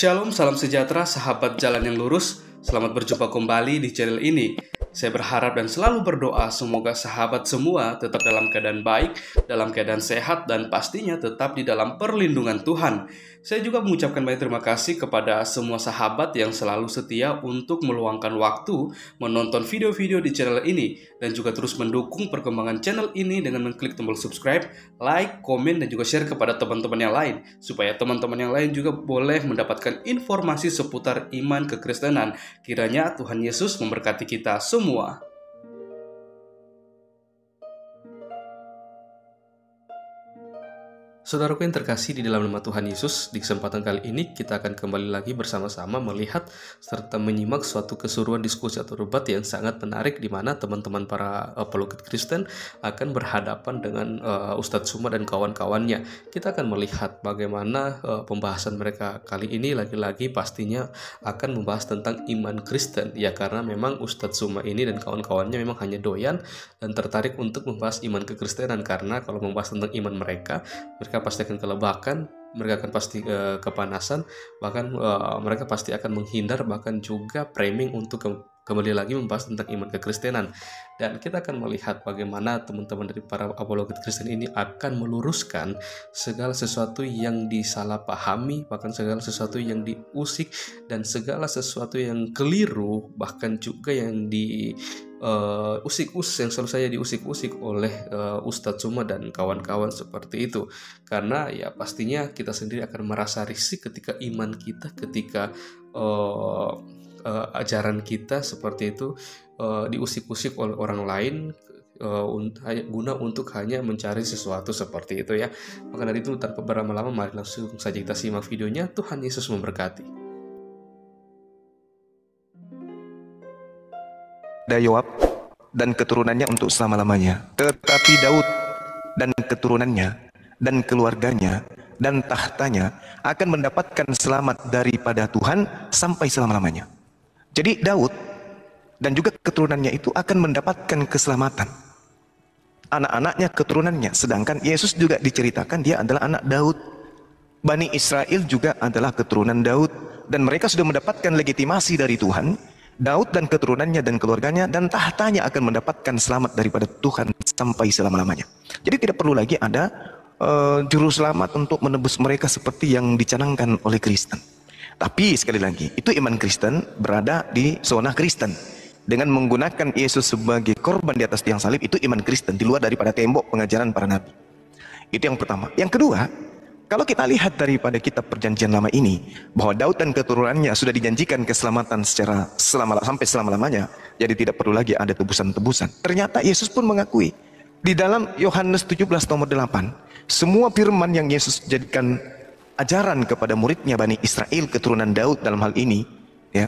Shalom, salam sejahtera, sahabat jalan yang lurus. Selamat berjumpa kembali di channel ini. Saya berharap dan selalu berdoa semoga sahabat semua tetap dalam keadaan baik, dalam keadaan sehat, dan pastinya tetap di dalam perlindungan Tuhan. Saya juga mengucapkan banyak terima kasih kepada semua sahabat yang selalu setia untuk meluangkan waktu menonton video-video di channel ini, dan juga terus mendukung perkembangan channel ini dengan mengklik tombol subscribe, like, komen, dan juga share kepada teman-teman yang lain, supaya teman-teman yang lain juga boleh mendapatkan informasi seputar iman kekristenan. Kiranya Tuhan Yesus memberkati kita semua. Saudaraku yang terkasih di dalam nama Tuhan Yesus, di kesempatan kali ini kita akan kembali lagi bersama-sama melihat serta menyimak suatu keseruan diskusi atau debat yang sangat menarik, di mana teman-teman para apologet Kristen akan berhadapan dengan Ustadz Suma dan kawan-kawannya. Kita akan melihat bagaimana pembahasan mereka kali ini lagi-lagi pastinya akan membahas tentang iman Kristen, ya, karena memang Ustadz Suma ini dan kawan-kawannya memang hanya doyan dan tertarik untuk membahas iman kekristenan, karena kalau membahas tentang iman mereka pasti akan kelebakan, mereka akan pasti kepanasan, bahkan mereka pasti akan menghindar, bahkan juga framing untuk kembali lagi membahas tentang iman kekristenan. Dan kita akan melihat bagaimana teman-teman dari para apologet Kristen ini akan meluruskan segala sesuatu yang disalahpahami, bahkan segala sesuatu yang diusik, dan segala sesuatu yang keliru, bahkan juga yang yang selalu saya diusik-usik oleh Ustadz Suma dan kawan-kawan seperti itu. Karena ya pastinya kita sendiri akan merasa risih ketika iman kita, ketika ajaran kita seperti itu diusik-usik oleh orang lain, guna untuk hanya mencari sesuatu seperti itu, ya. Maka dari itu tanpa berlama-lama, mari langsung saja kita simak videonya. Tuhan Yesus memberkati. Yoab dan keturunannya untuk selama-lamanya. Tetapi Daud dan keturunannya dan keluarganya dan tahtanya akan mendapatkan selamat daripada Tuhan sampai selama-lamanya. Jadi Daud dan juga keturunannya itu akan mendapatkan keselamatan. Anak-anaknya, keturunannya. Sedangkan Yesus juga diceritakan dia adalah anak Daud. Bani Israel juga adalah keturunan Daud, dan mereka sudah mendapatkan legitimasi dari Tuhan. Daud dan keturunannya dan keluarganya dan tahtanya akan mendapatkan selamat daripada Tuhan sampai selama-lamanya. Jadi tidak perlu lagi ada juru selamat untuk menebus mereka seperti yang dicanangkan oleh Kristen. Tapi sekali lagi, itu iman Kristen berada di zona Kristen. Dengan menggunakan Yesus sebagai korban di atas tiang salib, itu iman Kristen di luar daripada tembok pengajaran para nabi. Itu yang pertama. Yang kedua, kalau kita lihat daripada kitab perjanjian lama ini, bahwa Daud dan keturunannya sudah dijanjikan keselamatan sampai selama-lamanya, jadi tidak perlu lagi ada tebusan-tebusan. Ternyata Yesus pun mengakui di dalam Yohanes 17 nomor 8, semua firman yang Yesus jadikan ajaran kepada muridnya Bani Israel, keturunan Daud dalam hal ini, ya,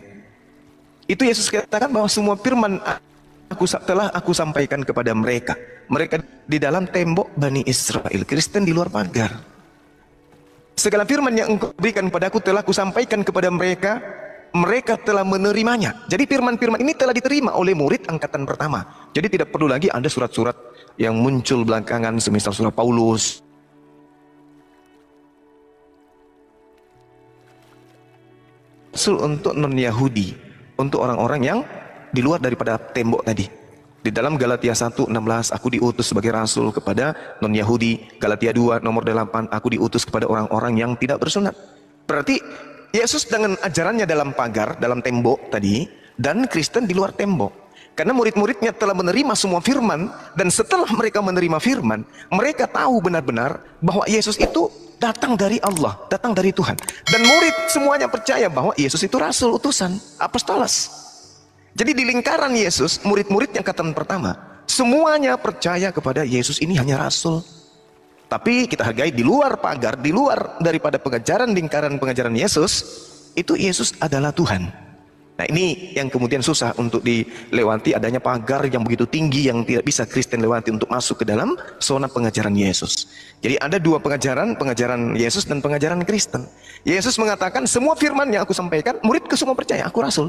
itu Yesus katakan bahwa semua firman telah aku sampaikan kepada mereka. Mereka di dalam tembok Bani Israel, Kristen di luar pagar. Segala firman yang engkau berikan padaku telah kusampaikan kepada mereka, mereka telah menerimanya. Jadi firman-firman ini telah diterima oleh murid angkatan pertama. Jadi tidak perlu lagi ada surat-surat yang muncul belakangan, semisal surat Paulus. Untuk non-Yahudi, untuk orang-orang yang di luar daripada tembok tadi. Di dalam Galatia 1:16, aku diutus sebagai rasul kepada non-Yahudi. Galatia 2 nomor 8, aku diutus kepada orang-orang yang tidak bersunat. Berarti Yesus dengan ajarannya dalam pagar, dalam tembok tadi, dan Kristen di luar tembok. Karena murid-muridnya telah menerima semua firman, dan setelah mereka menerima firman, mereka tahu benar-benar bahwa Yesus itu datang dari Allah, datang dari Tuhan. Dan murid semuanya percaya bahwa Yesus itu rasul, utusan, apostolos. Jadi di lingkaran Yesus, murid-murid yang angkatan pertama, semuanya percaya kepada Yesus ini hanya rasul. Tapi kita hargai di luar pagar, di luar daripada pengajaran lingkaran pengajaran Yesus, itu Yesus adalah Tuhan. Nah, ini yang kemudian susah untuk dilewati, adanya pagar yang begitu tinggi yang tidak bisa Kristen lewati untuk masuk ke dalam zona pengajaran Yesus. Jadi ada dua pengajaran, pengajaran Yesus dan pengajaran Kristen. Yesus mengatakan semua firman yang aku sampaikan, muridku semua percaya, aku rasul.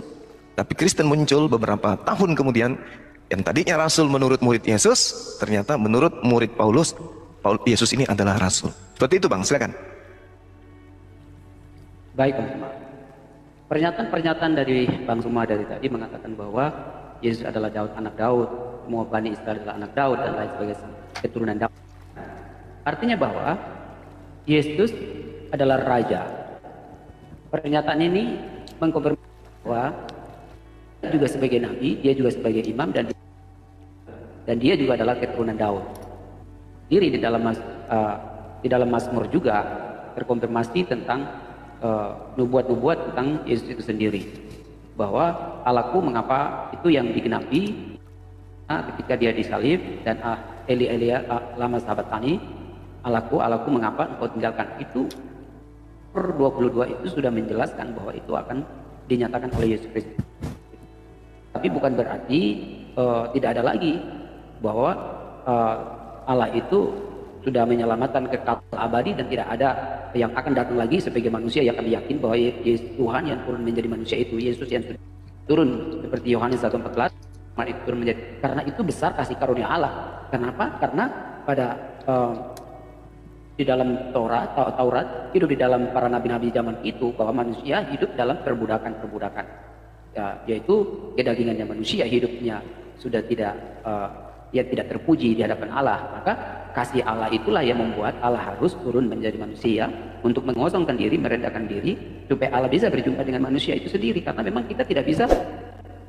Tapi Kristen muncul beberapa tahun kemudian, yang tadinya rasul menurut murid Yesus, ternyata menurut murid Paulus, Yesus ini adalah rasul. Seperti itu, Bang, silakan. Baik, Bang. Pernyataan-pernyataan dari Bang Suma dari tadi mengatakan bahwa Yesus adalah Daud, anak Daud, semua Bani Israel adalah anak Daud dan lain sebagainya, keturunan Daud. Artinya bahwa Yesus adalah raja. Pernyataan ini mengkonfirmasi bahwa dia juga sebagai nabi, dia juga sebagai imam, dan dia juga adalah keturunan Daud. Diri di dalam Mazmur juga terkonfirmasi tentang nubuat-nubuat tentang Yesus itu sendiri, bahwa Allahku mengapa itu yang digenapi ketika dia disalib, dan Eli Eli lama sabatani, Allahku mengapa engkau tinggalkan. Itu per 22 itu sudah menjelaskan bahwa itu akan dinyatakan oleh Yesus Kristus. Tapi bukan berarti tidak ada lagi bahwa Allah itu sudah menyelamatkan kekal abadi dan tidak ada yang akan datang lagi sebagai manusia yang kami yakin bahwa Yesus Tuhan yang turun menjadi manusia itu Yesus yang turun seperti Yohanes 1:14 itu turun menjadi, karena itu besar kasih karunia Allah. Kenapa? Karena pada di dalam Taurat hidup di dalam para nabi-nabi zaman itu bahwa manusia hidup dalam perbudakan ya, yaitu kedagingannya manusia hidupnya sudah tidak tidak terpuji di hadapan Allah. Maka kasih Allah itulah yang membuat Allah harus turun menjadi manusia untuk mengosongkan diri, merendahkan diri supaya Allah bisa berjumpa dengan manusia itu sendiri, karena memang kita tidak bisa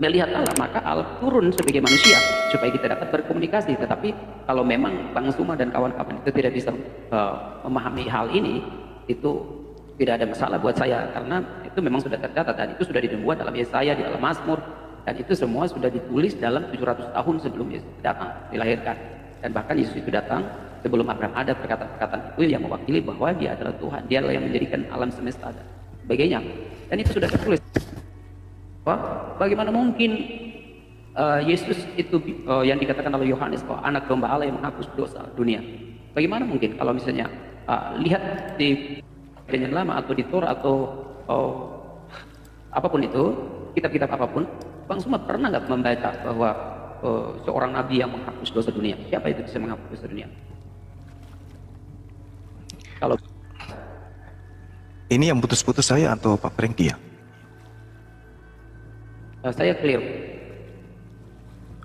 melihat Allah, maka Allah turun sebagai manusia supaya kita dapat berkomunikasi. Tetapi kalau memang Bang Suma dan kawan-kawan itu tidak bisa memahami hal ini, itu tidak ada masalah buat saya, karena itu memang sudah tercatat dan itu sudah dibuat dalam Yesaya, di dalam Mazmur, dan itu semua sudah ditulis dalam 700 tahun sebelum Yesus datang, dilahirkan. Dan bahkan Yesus itu datang sebelum Abraham ada, perkataan-perkataan itu yang mewakili bahwa dia adalah Tuhan, dia adalah yang menjadikan alam semesta dan sebagainya. Dan itu sudah tertulis. Bagaimana mungkin Yesus itu yang dikatakan oleh Yohanes bahwa anak domba Allah yang menghapus dosa dunia? Bagaimana mungkin kalau misalnya lihat di Perjanjian Lama atau di Torah atau apapun itu, kitab-kitab apapun, Bang Suma pernah nggak membaca bahwa seorang nabi yang menghapus dosa dunia? Siapa itu bisa menghapus dosa dunia? Kalau ini yang putus-putus saya atau Pak Prengki ya? Saya clear.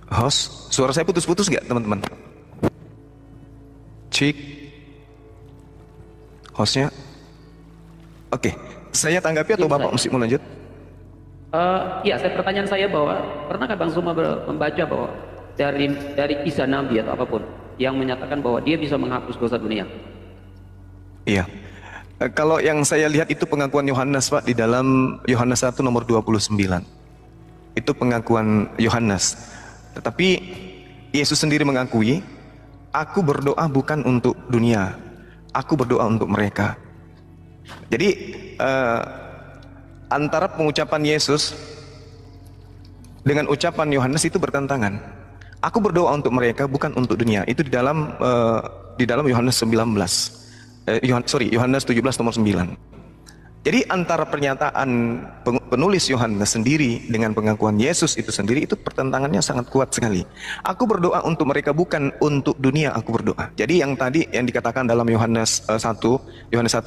Host, suara saya putus-putus nggak teman-teman? Cik, hostnya? Oke, saya tanggapi atau Bapak mesti mau lanjut? Ya, pertanyaan saya bahwa pernahkah Bang Suma membaca bahwa dari kisah Nabi atau apapun yang menyatakan bahwa dia bisa menghapus dosa dunia? Iya. Kalau yang saya lihat itu pengakuan Yohanes, Pak, di dalam Yohanes 1 nomor 29. Itu pengakuan Yohanes. Tetapi Yesus sendiri mengakui, aku berdoa bukan untuk dunia, aku berdoa untuk mereka. Jadi antara pengucapan Yesus dengan ucapan Yohanes itu bertentangan. Aku berdoa untuk mereka bukan untuk dunia. Itu di dalam Yohanes 17 nomor 9. Jadi antara pernyataan penulis Yohanes sendiri dengan pengakuan Yesus itu sendiri itu pertentangannya sangat kuat sekali. Aku berdoa untuk mereka bukan untuk dunia, aku berdoa. Jadi yang tadi yang dikatakan dalam Yohanes 1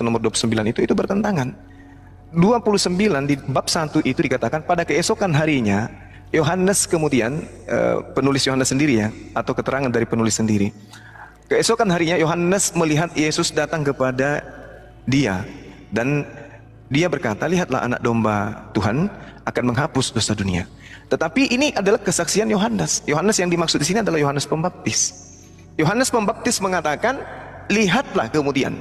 nomor 29 itu bertentangan. 29 di bab 1 itu dikatakan pada keesokan harinya Yohanes kemudian penulis Yohanes sendiri ya, atau keterangan dari penulis sendiri. Keesokan harinya Yohanes melihat Yesus datang kepada dia dan dia berkata, lihatlah anak domba Tuhan akan menghapus dosa dunia. Tetapi ini adalah kesaksian Yohanes. Yohanes yang dimaksud di sini adalah Yohanes Pembaptis. Yohanes Pembaptis mengatakan, lihatlah kemudian.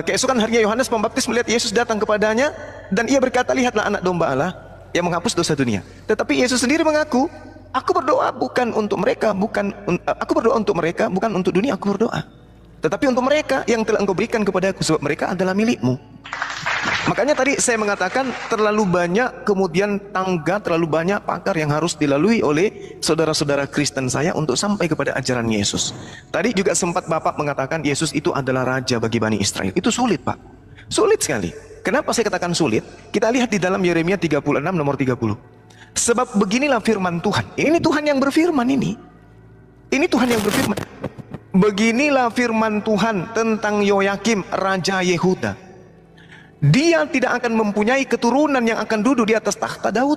Keesokan harinya Yohanes Pembaptis melihat Yesus datang kepadanya dan ia berkata, lihatlah anak domba Allah yang menghapus dosa dunia. Tetapi Yesus sendiri mengaku, aku berdoa bukan untuk mereka, aku berdoa untuk mereka, bukan untuk dunia aku berdoa. Tetapi untuk mereka yang telah engkau berikan kepada aku, sebab mereka adalah milikmu. Makanya tadi saya mengatakan terlalu banyak kemudian terlalu banyak pakar yang harus dilalui oleh saudara-saudara Kristen saya untuk sampai kepada ajaran Yesus. Tadi juga sempat Bapak mengatakan Yesus itu adalah raja bagi Bani Israel. Itu sulit, Pak. Sulit sekali. Kenapa saya katakan sulit? Kita lihat di dalam Yeremia 36 nomor 30. Sebab beginilah firman Tuhan. Ini Tuhan yang berfirman ini. Ini Tuhan yang berfirman. Beginilah firman Tuhan tentang Yoyakim, Raja Yehuda. dia tidak akan mempunyai keturunan yang akan duduk di atas tahta Daud.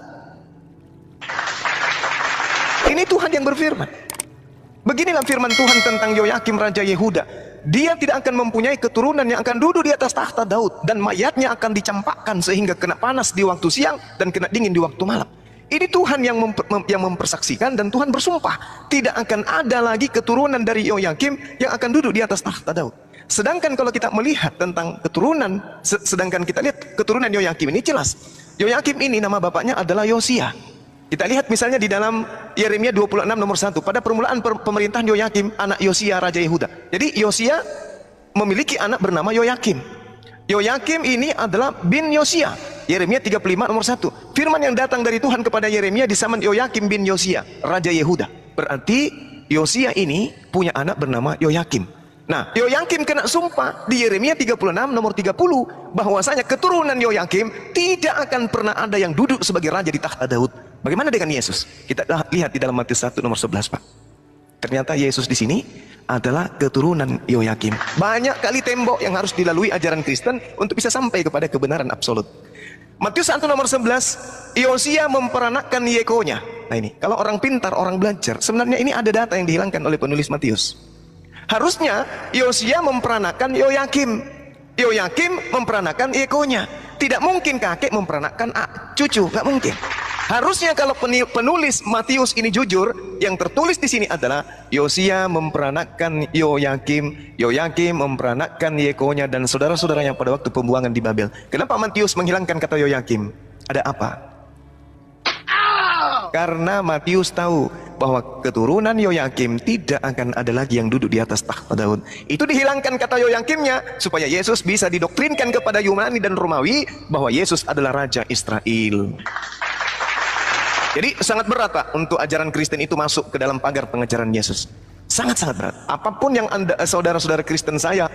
Ini Tuhan yang berfirman. Beginilah firman Tuhan tentang Yoyakim Raja Yehuda. Dia tidak akan mempunyai keturunan yang akan duduk di atas tahta Daud, dan mayatnya akan dicampakkan sehingga kena panas di waktu siang dan kena dingin di waktu malam. Ini Tuhan yang mempersaksikan, dan Tuhan bersumpah tidak akan ada lagi keturunan dari Yoyakim yang akan duduk di atas tahta Daud. Sedangkan kalau kita melihat tentang keturunan, sedangkan kita lihat keturunan Yoyakim ini jelas. Yoyakim ini nama bapaknya adalah Yosia. Kita lihat misalnya di dalam Yeremia 26 nomor 1. Pada permulaan pemerintahan Yoyakim, anak Yosia Raja Yehuda. Jadi Yosia memiliki anak bernama Yoyakim. Yoyakim ini adalah bin Yosia. Yeremia 35 nomor 1. Firman yang datang dari Tuhan kepada Yeremia di zaman Yoyakim bin Yosia, Raja Yehuda. Berarti Yosia ini punya anak bernama Yoyakim. Nah, Yoyakim kena sumpah di Yeremia 36 nomor 30 bahwasanya keturunan Yoyakim tidak akan pernah ada yang duduk sebagai raja di tahta Daud. Bagaimana dengan Yesus? Kita lihat di dalam Matius 1 nomor 11, Pak. Ternyata Yesus di sini adalah keturunan Yoyakim. Banyak kali tembok yang harus dilalui ajaran Kristen untuk bisa sampai kepada kebenaran absolut. Matius 1 nomor 11, Yosia memperanakkan Yekonya. Nah ini, kalau orang pintar, orang belajar, sebenarnya ini ada data yang dihilangkan oleh penulis Matius. Harusnya Yosia memperanakkan Yoyakim, Yoyakim memperanakkan Yekonya. Tidak mungkin kakek memperanakkan cucu, nggak mungkin. Harusnya kalau penulis Matius ini jujur, yang tertulis di sini adalah Yosia memperanakkan Yoyakim, Yoyakim memperanakkan Yekonya dan saudara-saudaranya pada waktu pembuangan di Babel. Kenapa Matius menghilangkan kata Yoyakim? Ada apa? Karena Matius tahu bahwa keturunan Yoyakim tidak akan ada lagi yang duduk di atas tahta Daud. Itu dihilangkan kata Yoyakimnya supaya Yesus bisa didoktrinkan kepada Yunani dan Romawi bahwa Yesus adalah Raja Israel. Jadi sangat berat, Pak, untuk ajaran Kristen itu masuk ke dalam pagar pengajaran Yesus. Sangat-sangat berat. Apapun yang saudara-saudara Kristen saya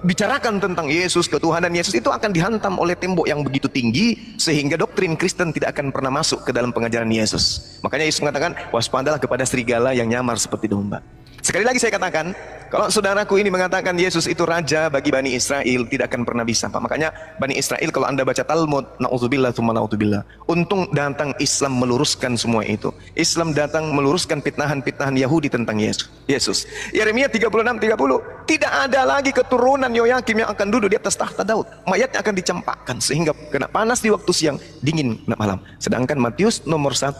bicarakan tentang Yesus, ketuhanan Yesus, itu akan dihantam oleh tembok yang begitu tinggi sehingga doktrin Kristen tidak akan pernah masuk ke dalam pengajaran Yesus. Makanya Yesus mengatakan, waspadalah kepada serigala yang nyamar seperti domba. Sekali lagi saya katakan, kalau saudaraku ini mengatakan Yesus itu raja bagi Bani Israel, tidak akan pernah bisa, Pak. Makanya Bani Israel, kalau Anda baca Talmud, na'udzubillah tsumma na'udzubillah, untung datang Islam meluruskan semua itu. Islam datang meluruskan pitnahan-pitnahan Yahudi tentang Yesus. Yeremia 36:30, tidak ada lagi keturunan Yoyakim yang akan duduk di atas tahta Daud. Mayatnya akan dicampakkan sehingga kena panas di waktu siang, dingin malam. Sedangkan Matius nomor 1,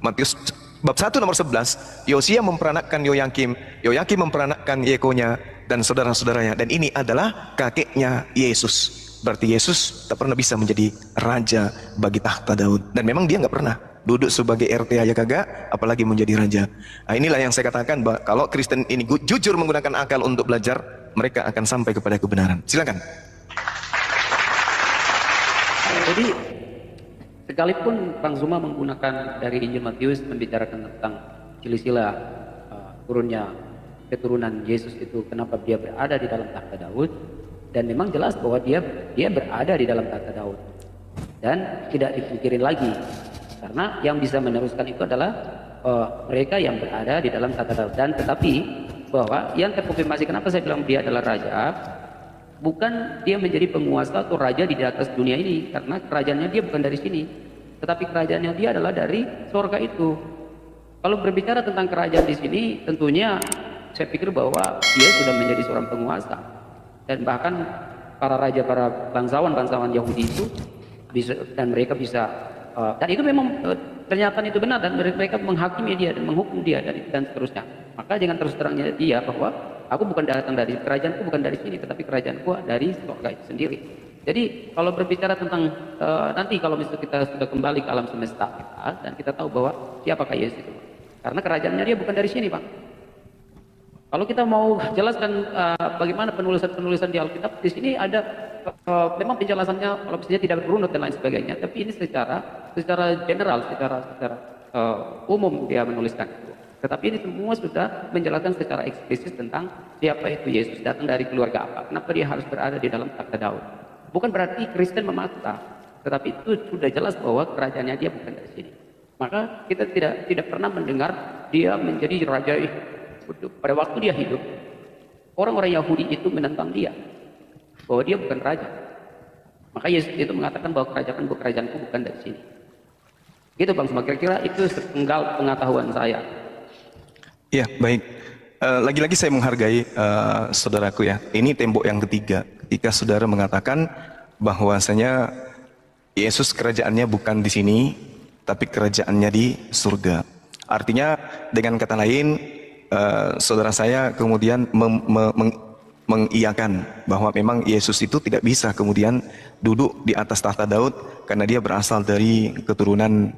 Matius bab 1 nomor 11, Yosia memperanakkan Yoyakim, Yoyakim memperanakkan Yekonya dan saudara-saudaranya, dan ini adalah kakeknya Yesus. Berarti Yesus tak pernah bisa menjadi raja bagi tahta Daud, dan memang dia nggak pernah duduk sebagai RT aja kagak, apalagi menjadi raja. Nah, inilah yang saya katakan, bahwa kalau Kristen ini jujur menggunakan akal untuk belajar, mereka akan sampai kepada kebenaran. Silakan. Jadi sekalipun Bang Zuma menggunakan dari Injil Matius membicarakan tentang silsilah turunnya keturunan Yesus itu, kenapa dia berada di dalam tahta Daud, dan memang jelas bahwa dia berada di dalam tahta Daud dan tidak dipungkirin lagi, karena yang bisa meneruskan itu adalah mereka yang berada di dalam tahta Daud. Dan tetapi bahwa yang terkonfirmasi, kenapa saya bilang dia adalah raja, bukan dia menjadi penguasa atau raja di atas dunia ini, karena kerajaannya dia bukan dari sini, tetapi kerajaannya dia adalah dari surga itu. Kalau berbicara tentang kerajaan di sini, tentunya saya pikir bahwa dia sudah menjadi seorang penguasa, dan bahkan para raja, para bangsawan Yahudi itu bisa, dan mereka bisa dan itu memang pernyataan itu benar, dan mereka menghakimi dia dan menghukum dia dan seterusnya. Maka dengan terus terangnya dia bahwa aku bukan datang dari kerajaanku, bukan dari sini, tetapi kerajaanku dari surga itu sendiri. Jadi kalau berbicara tentang nanti kalau misalnya kita sudah kembali ke alam semesta kita, dan kita tahu bahwa siapakah Yesus itu, karena kerajaannya dia bukan dari sini, Pak. Kalau kita mau jelaskan bagaimana penulisan di Alkitab, di sini ada memang penjelasannya kalau misalnya tidak berunut dan lain sebagainya, tapi ini secara general, secara umum dia menuliskan itu. Tetapi ini semua sudah menjelaskan secara eksplisit tentang siapa itu Yesus, datang dari keluarga apa, kenapa dia harus berada di dalam tahta Daud. Bukan berarti Kristen memaksa, tetapi itu sudah jelas bahwa kerajaannya dia bukan dari sini. Maka kita tidak pernah mendengar dia menjadi raja. Pada waktu dia hidup, orang-orang Yahudi itu menentang dia bahwa dia bukan raja. Maka Yesus itu mengatakan bahwa kerajaanku bukan dari sini. Gitu Bang Suma, kira-kira itu sepenggal pengetahuan saya. Ya, baik. Lagi-lagi saya menghargai saudaraku ya. Ini tembok yang ketiga. Ketika saudara mengatakan bahwasanya Yesus kerajaannya bukan di sini, tapi kerajaannya di surga. Artinya dengan kata lain, saudara saya kemudian mengiyakan bahwa memang Yesus itu tidak bisa kemudian duduk di atas tahta Daud karena dia berasal dari keturunan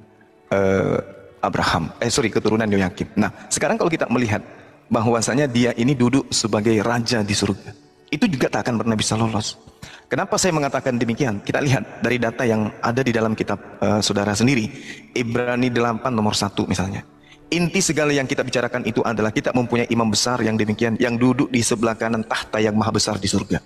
keturunan Yoyakim. Nah, sekarang kalau kita melihat bahwasanya dia ini duduk sebagai raja di surga, itu juga tak akan pernah bisa lolos. Kenapa saya mengatakan demikian? Kita lihat dari data yang ada di dalam kitab saudara sendiri, Ibrani 8 nomor 1 misalnya. Inti segala yang kita bicarakan itu adalah kita mempunyai imam besar yang demikian, yang duduk di sebelah kanan tahta yang maha besar di surga.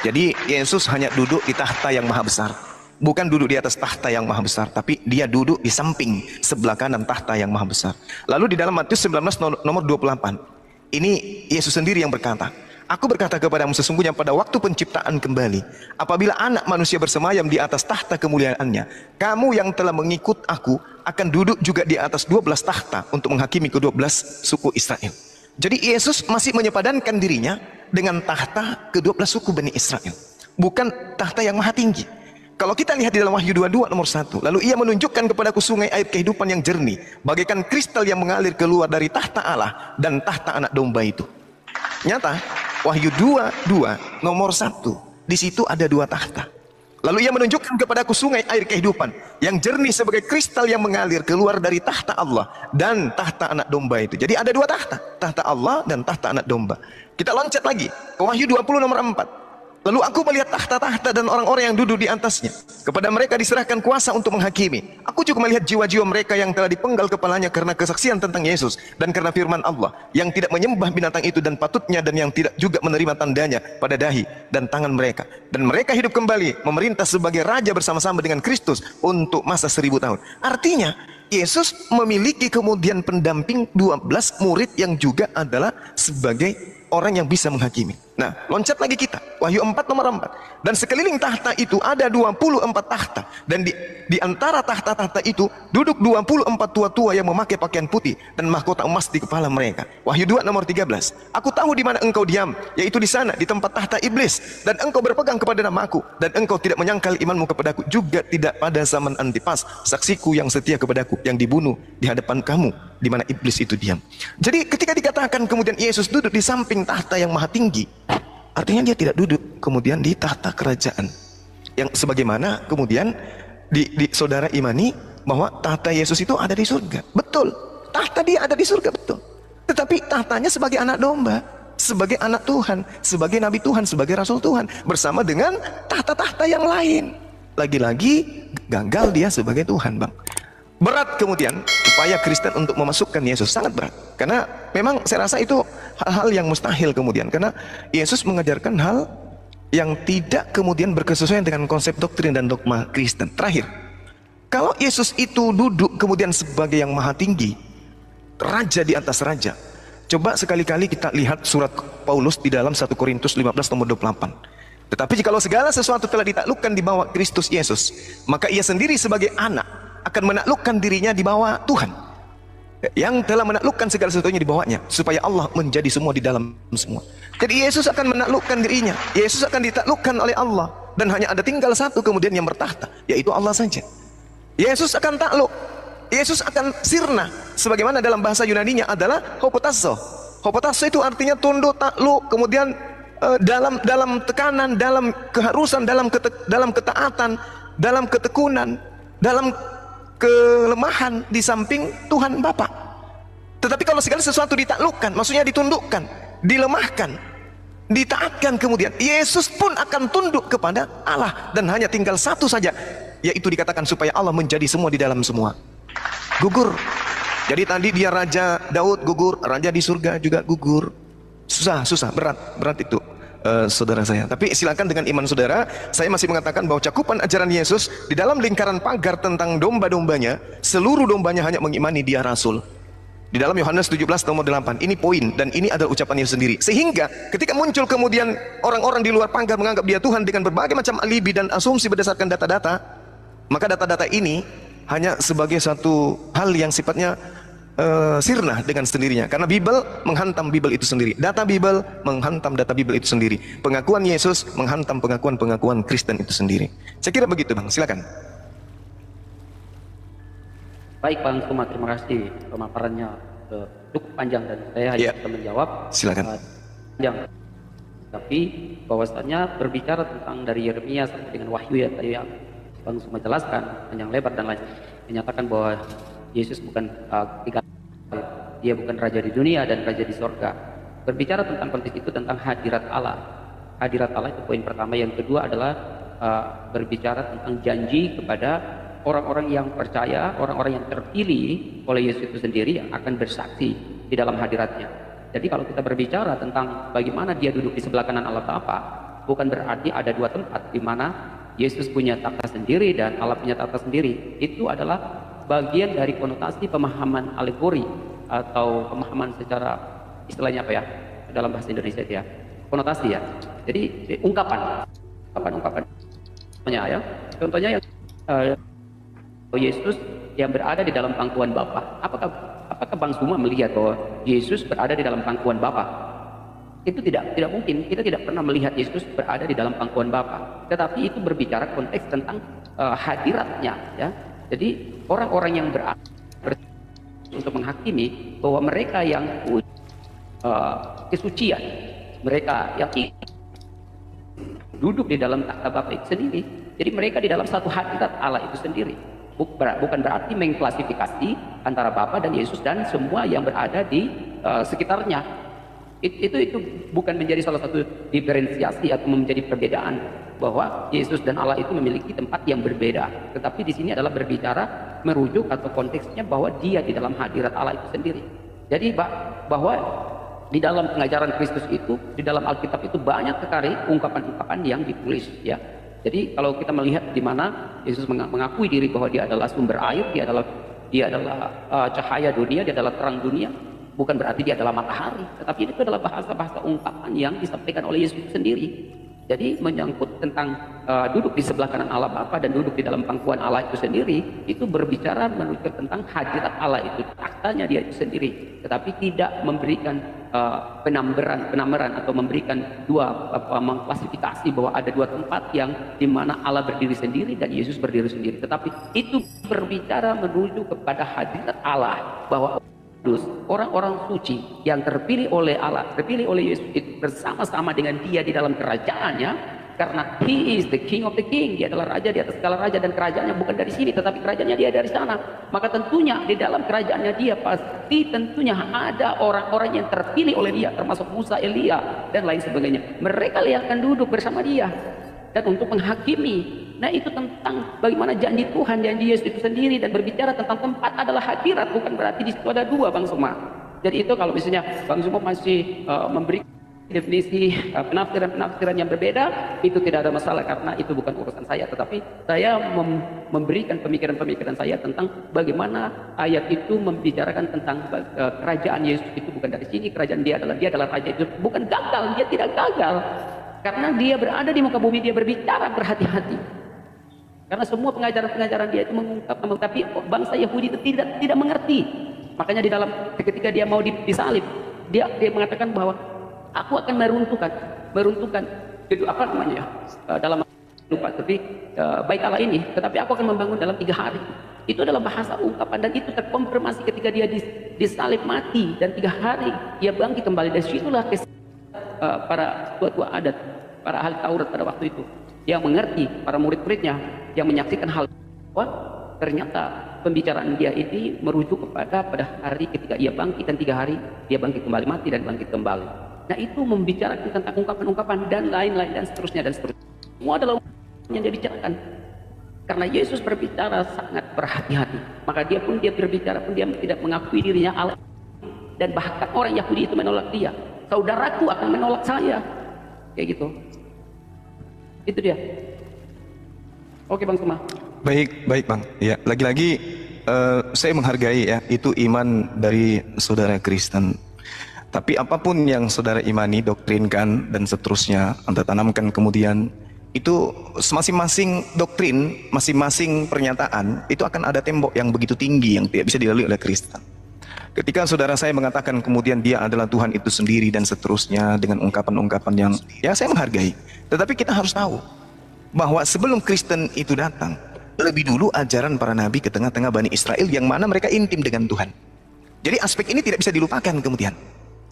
Jadi Yesus hanya duduk di tahta yang maha besar, bukan duduk di atas tahta yang maha besar, tapi dia duduk di samping sebelah kanan tahta yang maha besar. Lalu di dalam Matius 19 nomor 28, ini Yesus sendiri yang berkata, aku berkata kepadamu sesungguhnya pada waktu penciptaan kembali, apabila anak manusia bersemayam di atas tahta kemuliaannya, kamu yang telah mengikut aku akan duduk juga di atas 12 tahta untuk menghakimi ke-12 suku Israel. Jadi Yesus masih menyepadankan dirinya dengan tahta ke-12 suku Bani Israel, bukan tahta yang maha tinggi. Kalau kita lihat di dalam Wahyu 22 nomor 1, lalu ia menunjukkan kepadaku sungai air kehidupan yang jernih, bagaikan kristal yang mengalir keluar dari tahta Allah dan tahta anak domba itu. Nyata, Wahyu 22 nomor 1, di situ ada 2 tahta. Lalu ia menunjukkan kepadaku sungai air kehidupan yang jernih sebagai kristal yang mengalir keluar dari tahta Allah dan tahta anak domba itu. Jadi ada 2 tahta, tahta Allah dan tahta anak domba. Kita loncat lagi ke Wahyu 20 nomor 4. Lalu aku melihat tahta-tahta dan orang-orang yang duduk di atasnya. Kepada mereka diserahkan kuasa untuk menghakimi. Aku juga melihat jiwa-jiwa mereka yang telah dipenggal kepalanya karena kesaksian tentang Yesus dan karena firman Allah, yang tidak menyembah binatang itu dan patutnya, dan yang tidak juga menerima tandanya pada dahi dan tangan mereka. Dan mereka hidup kembali memerintah sebagai raja bersama-sama dengan Kristus untuk masa 1000 tahun. Artinya Yesus memiliki kemudian pendamping 12 murid yang juga adalah sebagai orang yang bisa menghakimi. Nah, loncat lagi kita, Wahyu 4 nomor 4. Dan sekeliling tahta itu ada 24 tahta, dan di antara tahta-tahta itu duduk 24 tua-tua yang memakai pakaian putih dan mahkota emas di kepala mereka. Wahyu 2 nomor 13. Aku tahu di mana engkau diam, yaitu di sana, di tempat tahta iblis, dan engkau berpegang kepada namaku, dan engkau tidak menyangkal imanmu kepadaku, juga tidak pada zaman Antipas, saksiku yang setia kepadaku, yang dibunuh di hadapan kamu, di mana iblis itu diam. Jadi ketika dikatakan kemudian Yesus duduk di samping tahta yang maha tinggi, artinya dia tidak duduk kemudian di tahta kerajaan yang sebagaimana kemudian di saudara imani bahwa tahta Yesus itu ada di surga. Betul, tahta dia ada di surga, betul. Tetapi tahtanya sebagai anak domba, sebagai anak Tuhan, sebagai nabi Tuhan, sebagai rasul Tuhan, bersama dengan tahta-tahta yang lain. Lagi-lagi gagal dia sebagai Tuhan, Bang. Berat kemudian upaya Kristen untuk memasukkan Yesus, sangat berat. Karena memang saya rasa itu hal-hal yang mustahil kemudian, karena Yesus mengajarkan hal yang tidak kemudian berkesesuaian dengan konsep doktrin dan dogma Kristen. Terakhir, kalau Yesus itu duduk kemudian sebagai yang maha tinggi, raja di atas raja, coba sekali-kali kita lihat surat Paulus di dalam 1 Korintus 15 nomor 28. Tetapi jikalau segala sesuatu telah ditaklukkan di bawah Kristus Yesus, maka ia sendiri sebagai anak akan menaklukkan dirinya di bawah Tuhan, yang telah menaklukkan segala sesuatunya di bawahnya, supaya Allah menjadi semua di dalam semua. Jadi Yesus akan menaklukkan dirinya, Yesus akan ditaklukkan oleh Allah, dan hanya ada tinggal satu kemudian yang bertahta, yaitu Allah saja. Yesus akan takluk, Yesus akan sirna, sebagaimana dalam bahasa Yunaninya adalah hopotasso. Hopotasso itu artinya tunduk, takluk, kemudian dalam tekanan, dalam keharusan, dalam ketaatan, dalam ketekunan, dalam kelemahan di samping Tuhan Bapa. Tetapi kalau segala sesuatu ditaklukkan, maksudnya ditundukkan, dilemahkan, ditaatkan, kemudian Yesus pun akan tunduk kepada Allah, dan hanya tinggal satu saja, yaitu dikatakan supaya Allah menjadi semua di dalam semua. Gugur. Jadi tadi dia Raja Daud gugur, raja di surga juga gugur. Susah, berat itu. Saudara saya, tapi silakan dengan iman saudara, saya masih mengatakan bahwa cakupan ajaran Yesus di dalam lingkaran pagar tentang domba-dombanya, seluruh dombanya hanya mengimani dia rasul. Di dalam Yohanes 17 nomor 8, ini poin, dan ini adalah ucapan Yesus sendiri. Sehingga ketika muncul kemudian orang-orang di luar pagar menganggap dia Tuhan dengan berbagai macam alibi dan asumsi berdasarkan data-data, maka data-data ini hanya sebagai satu hal yang sifatnya sirna dengan sendirinya. Karena Bible menghantam Bible itu sendiri. Data Bible menghantam data Bible itu sendiri. Pengakuan Yesus menghantam pengakuan-pengakuan Kristen itu sendiri. Saya kira begitu, Bang. Silakan. Baik Bang Suma, terima kasih pemaparannya cukup panjang dan saya hanya bisa menjawab. Silakan. Panjang. Tapi bahwasannya berbicara tentang dari Yeremia sampai dengan Wahyu ya tadi yang Bang Suma jelaskan panjang lebar dan lain, menyatakan bahwa Yesus bukan dia bukan raja di dunia dan raja di sorga. Berbicara tentang konteks itu tentang hadirat Allah. Hadirat Allah itu poin pertama. Yang kedua adalah berbicara tentang janji kepada orang-orang yang percaya, orang-orang yang terpilih oleh Yesus itu sendiri yang akan bersaksi di dalam hadiratnya. Jadi kalau kita berbicara tentang bagaimana dia duduk di sebelah kanan Allah Bapa, bukan berarti ada dua tempat di mana Yesus punya takhta sendiri dan Allah punya takhta sendiri. Itu adalah bagian dari konotasi pemahaman alegori atau pemahaman secara istilahnya apa ya dalam bahasa Indonesia itu ya, konotasi ya. Jadi ungkapan ya. Contohnya yang Yesus yang berada di dalam pangkuan Bapa. Apakah Bang Suma melihat bahwa Yesus berada di dalam pangkuan Bapa? Itu tidak mungkin. Kita tidak pernah melihat Yesus berada di dalam pangkuan Bapa. Tetapi itu berbicara konteks tentang hadiratnya ya. Jadi orang-orang yang berada untuk menghakimi bahwa mereka yang kesucian, mereka yang duduk di dalam takhta Bapa itu sendiri. Jadi mereka di dalam satu hadirat Allah itu sendiri. Bukan berarti mengklasifikasi antara Bapa dan Yesus dan semua yang berada di sekitarnya. Itu bukan menjadi salah satu diferensiasi atau menjadi perbedaan bahwa Yesus dan Allah itu memiliki tempat yang berbeda. Tetapi di sini adalah berbicara merujuk atau konteksnya bahwa dia di dalam hadirat Allah itu sendiri. Jadi bahwa di dalam pengajaran Kristus itu, di dalam Alkitab itu banyak sekali ungkapan-ungkapan yang ditulis ya. Jadi kalau kita melihat di mana Yesus mengakui diri bahwa dia adalah sumber air, dia adalah cahaya dunia, dia adalah terang dunia, bukan berarti dia adalah matahari, tetapi itu adalah bahasa-bahasa ungkapan yang disampaikan oleh Yesus sendiri. Jadi menyangkut tentang duduk di sebelah kanan Allah Bapa dan duduk di dalam pangkuan Allah itu sendiri, itu berbicara menunjukkan tentang hadirat Allah itu, taktanya dia itu sendiri, tetapi tidak memberikan penambaran atau memberikan mengklasifikasi bahwa ada dua tempat yang dimana Allah berdiri sendiri dan Yesus berdiri sendiri. Tetapi itu berbicara menuju kepada hadirat Allah, bahwa orang-orang suci yang terpilih oleh Allah, terpilih oleh Yesus itu bersama-sama dengan dia di dalam kerajaannya. Karena He is the King of the King, dia adalah raja di atas segala raja, dan kerajaannya bukan dari sini tetapi kerajaannya dia dari sana. Maka tentunya di dalam kerajaannya dia pasti tentunya ada orang-orang yang terpilih oleh dia, termasuk Musa, Elia dan lain sebagainya. Mereka yang akan duduk bersama dia dan untuk menghakimi. Nah itu tentang bagaimana janji Tuhan, janji Yesus itu sendiri, dan berbicara tentang tempat adalah hadirat, bukan berarti di situ ada dua, Bang Suma. Jadi itu kalau misalnya Bang Suma masih memberi definisi penafsiran yang berbeda, itu tidak ada masalah karena itu bukan urusan saya, tetapi saya memberikan pemikiran-pemikiran saya tentang bagaimana ayat itu membicarakan tentang kerajaan Yesus itu bukan dari sini, kerajaan dia adalah raja itu bukan gagal, dia tidak gagal karena dia berada di muka bumi, dia berbicara berhati-hati. Karena semua pengajaran-pengajaran dia itu mengungkap, tapi bangsa Yahudi itu tidak mengerti. Makanya di dalam ketika dia mau disalib, dia mengatakan bahwa aku akan meruntuhkan itu apa namanya dalam lupa, tapi baik Allah ini, tetapi aku akan membangun dalam 3 hari. Itu adalah bahasa ungkapan dan itu terkonfirmasi ketika dia disalib mati dan 3 hari dia bangkit kembali. Dari situlah para tua-tua adat, para ahli Taurat pada waktu itu yang mengerti, para murid-muridnya yang menyaksikan hal bahwa ternyata pembicaraan dia ini merujuk pada hari ketika ia bangkit dan 3 hari dia bangkit kembali, mati dan bangkit kembali. Nah itu membicarakan tentang ungkapan-ungkapan dan lain-lain dan seterusnya. Semua adalah yang dia bicarakan. Karena Yesus berbicara sangat berhati-hati. Maka dia berbicara pun dia tidak mengakui dirinya Allah. Dan bahkan orang Yahudi itu menolak dia. Saudaraku akan menolak saya. Kayak gitu. Itu dia. Oke Bang Suma. Baik Bang. Ya, lagi-lagi saya menghargai ya, itu iman dari saudara Kristen. Tapi apapun yang saudara imani, doktrinkan, dan seterusnya, Anda tanamkan kemudian, itu masing-masing doktrin, masing-masing pernyataan, itu akan ada tembok yang begitu tinggi yang tidak bisa dilalui oleh Kristen. Ketika saudara saya mengatakan kemudian dia adalah Tuhan itu sendiri dan seterusnya dengan ungkapan-ungkapan yang ya saya menghargai. Tetapi kita harus tahu bahwa sebelum Kristen itu datang, lebih dulu ajaran para nabi ke tengah-tengah Bani Israel yang mana mereka intim dengan Tuhan. Jadi aspek ini tidak bisa dilupakan kemudian.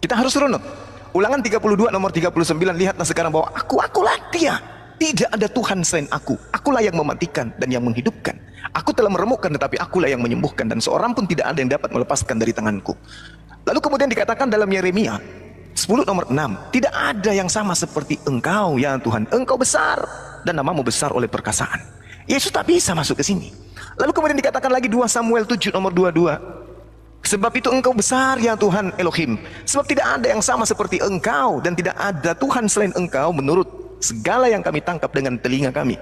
Kita harus runut. Ulangan 32 nomor 39, lihatlah sekarang bahwa akulah dia. Tidak ada Tuhan selain aku. Akulah yang mematikan dan yang menghidupkan. Aku telah meremukkan tetapi akulah yang menyembuhkan, dan seorang pun tidak ada yang dapat melepaskan dari tanganku. Lalu kemudian dikatakan dalam Yeremia 10 nomor 6, tidak ada yang sama seperti engkau ya Tuhan. Engkau besar dan namamu besar oleh perkasaan. Yesus tak bisa masuk ke sini. Lalu kemudian dikatakan lagi 2 Samuel 7 nomor 22, sebab itu engkau besar ya Tuhan Elohim, sebab tidak ada yang sama seperti engkau dan tidak ada Tuhan selain engkau menurut segala yang kami tangkap dengan telinga kami.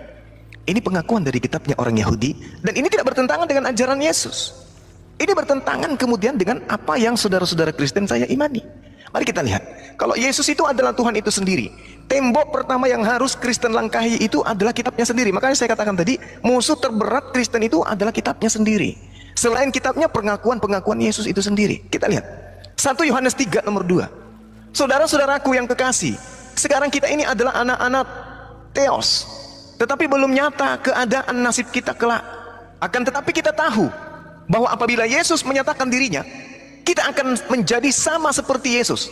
Ini pengakuan dari kitabnya orang Yahudi, dan ini tidak bertentangan dengan ajaran Yesus. Ini bertentangan kemudian dengan apa yang saudara-saudara Kristen saya imani. Mari kita lihat, kalau Yesus itu adalah Tuhan itu sendiri, tembok pertama yang harus Kristen langkahi itu adalah kitabnya sendiri. Makanya saya katakan tadi, musuh terberat Kristen itu adalah kitabnya sendiri. Selain kitabnya, pengakuan-pengakuan Yesus itu sendiri. Kita lihat 1 Yohanes 3 nomor 2. Saudara-saudaraku yang kekasih, sekarang kita ini adalah anak-anak Theos, tetapi belum nyata keadaan nasib kita kelak. Akan tetapi kita tahu bahwa apabila Yesus menyatakan dirinya, kita akan menjadi sama seperti Yesus,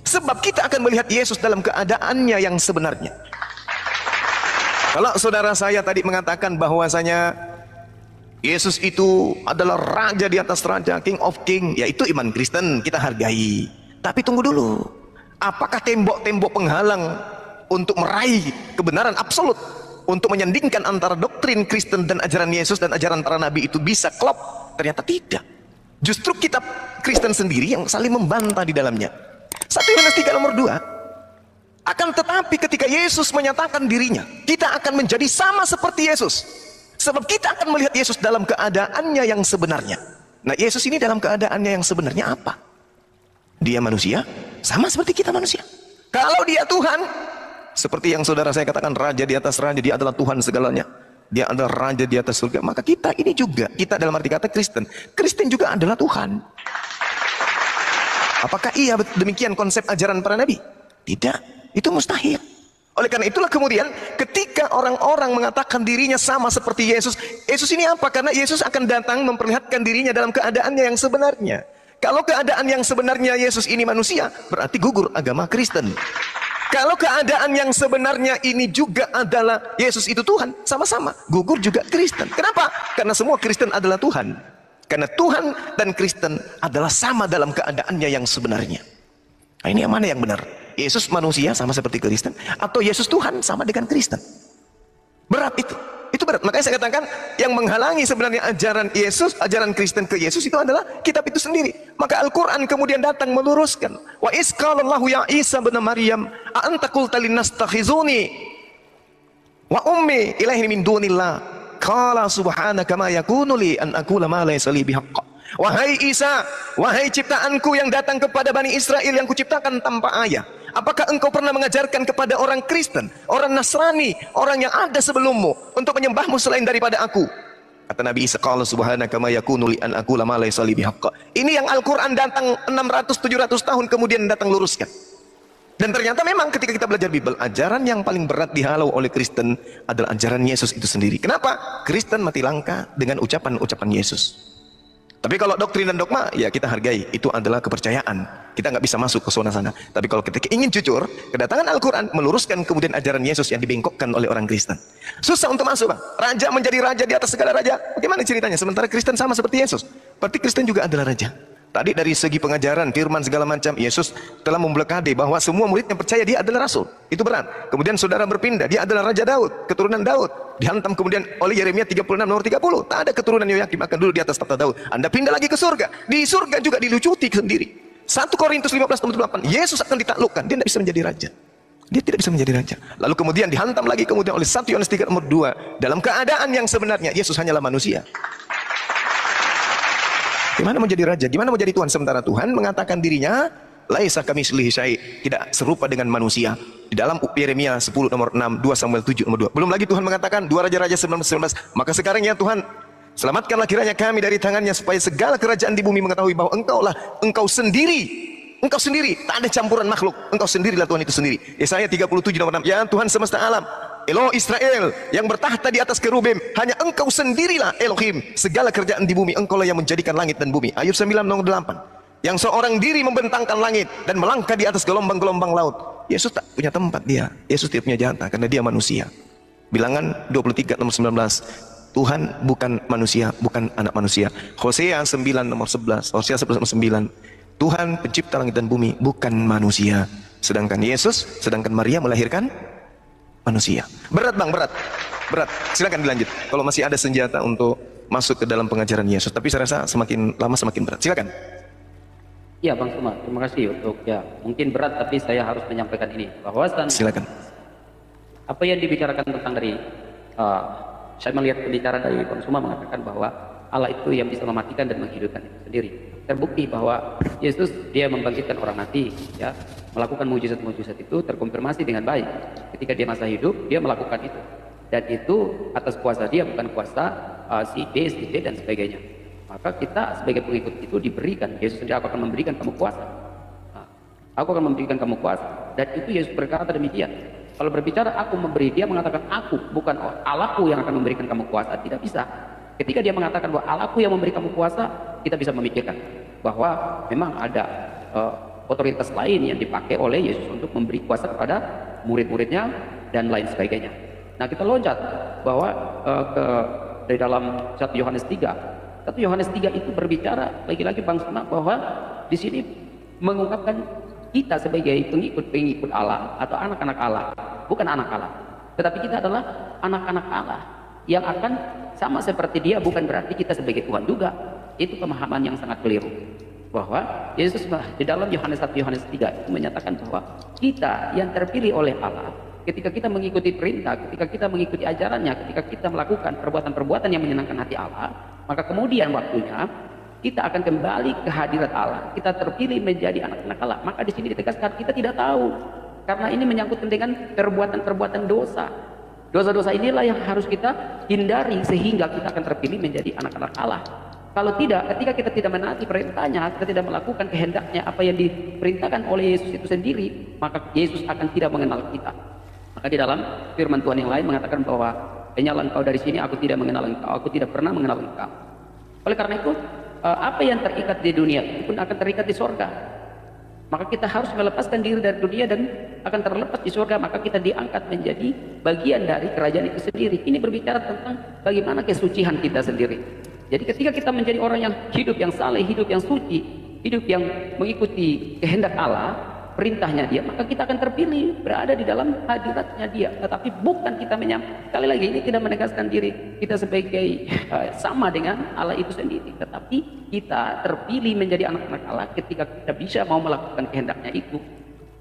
sebab kita akan melihat Yesus dalam keadaannya yang sebenarnya. Kalau saudara saya tadi mengatakan bahwasanya Yesus itu adalah raja di atas raja, King of King, yaitu iman Kristen, kita hargai. Tapi tunggu dulu, apakah tembok-tembok penghalang untuk meraih kebenaran absolut, untuk menyandingkan antara doktrin Kristen dan ajaran Yesus dan ajaran para nabi itu bisa klop? Ternyata tidak. Justru kitab Kristen sendiri yang saling membantah di dalamnya. 1 Yohanes 3 nomor 2, akan tetapi ketika Yesus menyatakan dirinya, kita akan menjadi sama seperti Yesus, sebab kita akan melihat Yesus dalam keadaannya yang sebenarnya. Nah, Yesus ini dalam keadaannya yang sebenarnya apa? Dia manusia, sama seperti kita manusia. Kalau dia Tuhan, seperti yang saudara saya katakan, raja di atas raja, dia adalah Tuhan segalanya, dia adalah raja di atas surga. Maka kita ini juga, kita dalam arti kata Kristen, Kristen juga adalah Tuhan. Apakah iya demikian konsep ajaran para nabi? Tidak, itu mustahil. Oleh karena itulah kemudian ketika orang-orang mengatakan dirinya sama seperti Yesus, Yesus ini apa? Karena Yesus akan datang memperlihatkan dirinya dalam keadaannya yang sebenarnya. Kalau keadaan yang sebenarnya Yesus ini manusia, berarti gugur agama Kristen. Kalau keadaan yang sebenarnya ini juga adalah Yesus itu Tuhan, sama-sama gugur juga Kristen. Kenapa? Karena semua Kristen adalah Tuhan. Karena Tuhan dan Kristen adalah sama dalam keadaannya yang sebenarnya. Nah, ini yang mana yang benar? Yesus manusia sama seperti Kristen, atau Yesus Tuhan sama dengan Kristen? Berat itu. Itu berat. Makanya saya katakan yang menghalangi sebenarnya ajaran Yesus, ajaran Kristen ke Yesus itu adalah kitab itu sendiri. Maka Al-Quran kemudian datang meluruskan. Wa iz qala Allahu ya Isa bin Maryam a anta qulta linnas takhizuni wa ummi ilaahin min dunillah qala subhanaka ma yakunu li an aqula ma laysa li bihaqq. Wahai Isa, wahai ciptaanku yang datang kepada Bani Israel yang kuciptakan tanpa ayah, apakah engkau pernah mengajarkan kepada orang Kristen, orang Nasrani, orang yang ada sebelummu untuk menyembahmu selain daripada aku? Kata Nabi Isa, qala subhanaka ma yakunu li an aqula ma laysa li bihaqq. Ini yang Al-Quran datang 600-700 tahun kemudian datang luruskan. Dan ternyata memang ketika kita belajar Bible, ajaran yang paling berat dihalau oleh Kristen adalah ajaran Yesus itu sendiri. Kenapa? Kristen mati langka dengan ucapan-ucapan Yesus. Tapi kalau doktrin dan dogma, ya kita hargai, itu adalah kepercayaan. Kita nggak bisa masuk ke zona sana. Tapi kalau kita ingin jujur, kedatangan Al-Quran meluruskan kemudian ajaran Yesus yang dibengkokkan oleh orang Kristen. Susah untuk masuk, Bang. Raja menjadi raja di atas segala raja. Bagaimana ceritanya? Sementara Kristen sama seperti Yesus. Berarti Kristen juga adalah raja. Tadi dari segi pengajaran, firman segala macam, Yesus telah memblokade bahwa semua murid yang percaya dia adalah rasul. Itu berat. Kemudian saudara berpindah, dia adalah Raja Daud, keturunan Daud. Dihantam kemudian oleh Yeremia 36 nomor 30. Tak ada keturunan Yoyakim akan dulu di atas tahta Daud. Anda pindah lagi ke surga. Di surga juga dilucuti sendiri. 1 Korintus 15 nomor 8. Yesus akan ditaklukkan. Dia tidak bisa menjadi raja. Dia tidak bisa menjadi raja. Lalu kemudian dihantam lagi kemudian oleh 1 Yohanes 3 nomor 2. Dalam keadaan yang sebenarnya, Yesus hanyalah manusia. Gimana mau jadi raja? Gimana mau jadi Tuhan? Sementara Tuhan mengatakan dirinya laisa kamitslihi syai', tidak serupa dengan manusia. Di dalam Yeremia 10 nomor 6, 2 Samuel 7 nomor 2. Belum lagi Tuhan mengatakan 2 Raja-Raja 19, maka sekarang ya Tuhan, selamatkanlah kiranya kami dari tangannya, supaya segala kerajaan di bumi mengetahui bahwa engkau sendiri, tak ada campuran makhluk, engkau sendirilah Tuhan itu sendiri. Yesaya 37 nomor 6, ya Tuhan semesta alam, Elo Israel yang bertahta di atas kerubim, hanya engkau sendirilah Elohim, segala kerajaan di bumi engkaulah yang menjadikan langit dan bumi. Ayub 9 nomor 8, yang seorang diri membentangkan langit dan melangkah di atas gelombang-gelombang laut. Yesus tak punya tempat dia, Yesus tidak punya jatah karena dia manusia. Bilangan 23 nomor 19, Tuhan bukan manusia, bukan anak manusia. Hosea 9 nomor 11, Hosea 11 nomor 9, Tuhan pencipta langit dan bumi, bukan manusia. Sedangkan Maria melahirkan manusia. Berat bang, berat. Silakan dilanjut. Kalau masih ada senjata untuk masuk ke dalam pengajaran Yesus, tapi saya rasa semakin lama semakin berat. Silakan. Ya Bang Suma, terima kasih untuk mungkin berat, tapi saya harus menyampaikan ini bahwa silakan. Apa yang dibicarakan tentang dari saya melihat pembicaraan dari Bang Suma mengatakan bahwa Allah itu yang bisa mematikan dan menghidupkan itu sendiri. Terbukti bahwa Yesus dia membangkitkan orang mati, ya, melakukan mujizat-mujizat itu terkonfirmasi dengan baik. Ketika dia masa hidup, dia melakukan itu. Dan itu atas kuasa dia, bukan kuasa si B, dan sebagainya. Maka kita sebagai pengikut itu diberikan, Yesus sendiri, aku akan memberikan kamu kuasa. Aku akan memberikan kamu kuasa. Dan itu Yesus berkata demikian. Kalau berbicara aku memberi, dia mengatakan aku, bukan Allahku yang akan memberikan kamu kuasa. Tidak bisa. Ketika dia mengatakan bahwa Allahku yang memberi kamu kuasa, kita bisa memikirkan bahwa memang ada otoritas lain yang dipakai oleh Yesus untuk memberi kuasa kepada murid-muridnya dan lain sebagainya. Nah, kita loncat bahwa dari dalam 1 Yohanes 3. 1 Yohanes 3 itu berbicara lagi-lagi Bang Suna bahwa di sini mengungkapkan kita sebagai pengikut Allah atau anak-anak Allah, bukan anak Allah, tetapi kita adalah anak-anak Allah yang akan sama seperti dia, bukan berarti kita sebagai Tuhan juga. Itu pemahaman yang sangat keliru. Bahwa Yesus di dalam Yohanes 1 Yohanes 3 itu menyatakan bahwa kita yang terpilih oleh Allah, ketika kita mengikuti perintah, ketika kita mengikuti ajarannya, ketika kita melakukan perbuatan-perbuatan yang menyenangkan hati Allah, maka kemudian waktunya kita akan kembali ke hadirat Allah. Kita terpilih menjadi anak-anak Allah. Maka di sini ditegaskan kita tidak tahu, karena ini menyangkut dengan perbuatan-perbuatan dosa. Dosa-dosa inilah yang harus kita hindari sehingga kita akan terpilih menjadi anak-anak Allah. Kalau tidak, ketika kita tidak menaati perintahnya, kita tidak melakukan kehendaknya, apa yang diperintahkan oleh Yesus itu sendiri, maka Yesus akan tidak mengenal kita. Maka di dalam firman Tuhan yang lain mengatakan bahwa penyalah engkau dari sini, aku tidak mengenal engkau, aku tidak pernah mengenal engkau. Oleh karena itu, apa yang terikat di dunia itu pun akan terikat di sorga. Maka kita harus melepaskan diri dari dunia dan akan terlepas di surga, maka kita diangkat menjadi bagian dari kerajaan itu sendiri. Ini berbicara tentang bagaimana kesucian kita sendiri. Jadi ketika kita menjadi orang yang hidup yang saleh, hidup yang suci, hidup yang mengikuti kehendak Allah, perintahnya dia, maka kita akan terpilih berada di dalam hadiratnya dia. Tetapi bukan kita sekali lagi ini tidak menegaskan diri kita sebagai sama dengan Allah itu sendiri, tetapi kita terpilih menjadi anak-anak Allah ketika kita bisa mau melakukan kehendaknya itu.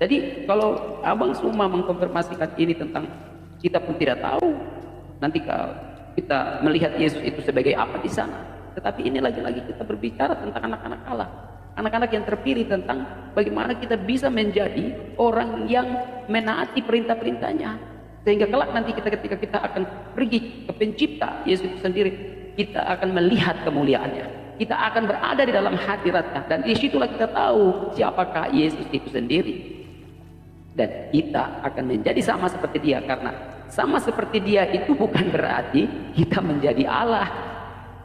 Jadi kalau Abang Suma mengkonfirmasikan ini tentang kita pun tidak tahu nanti kalau kita melihat Yesus itu sebagai apa di sana. Tetapi ini lagi-lagi kita berbicara tentang anak-anak Allah, anak-anak yang terpilih, tentang bagaimana kita bisa menjadi orang yang menaati perintah-perintahnya, sehingga kelak nanti ketika kita akan pergi ke pencipta Yesus itu sendiri, kita akan melihat kemuliaannya, kita akan berada di dalam hadiratnya, dan disitulah kita tahu siapakah Yesus itu sendiri. Dan kita akan menjadi sama seperti dia, karena sama seperti dia itu bukan berarti kita menjadi Allah.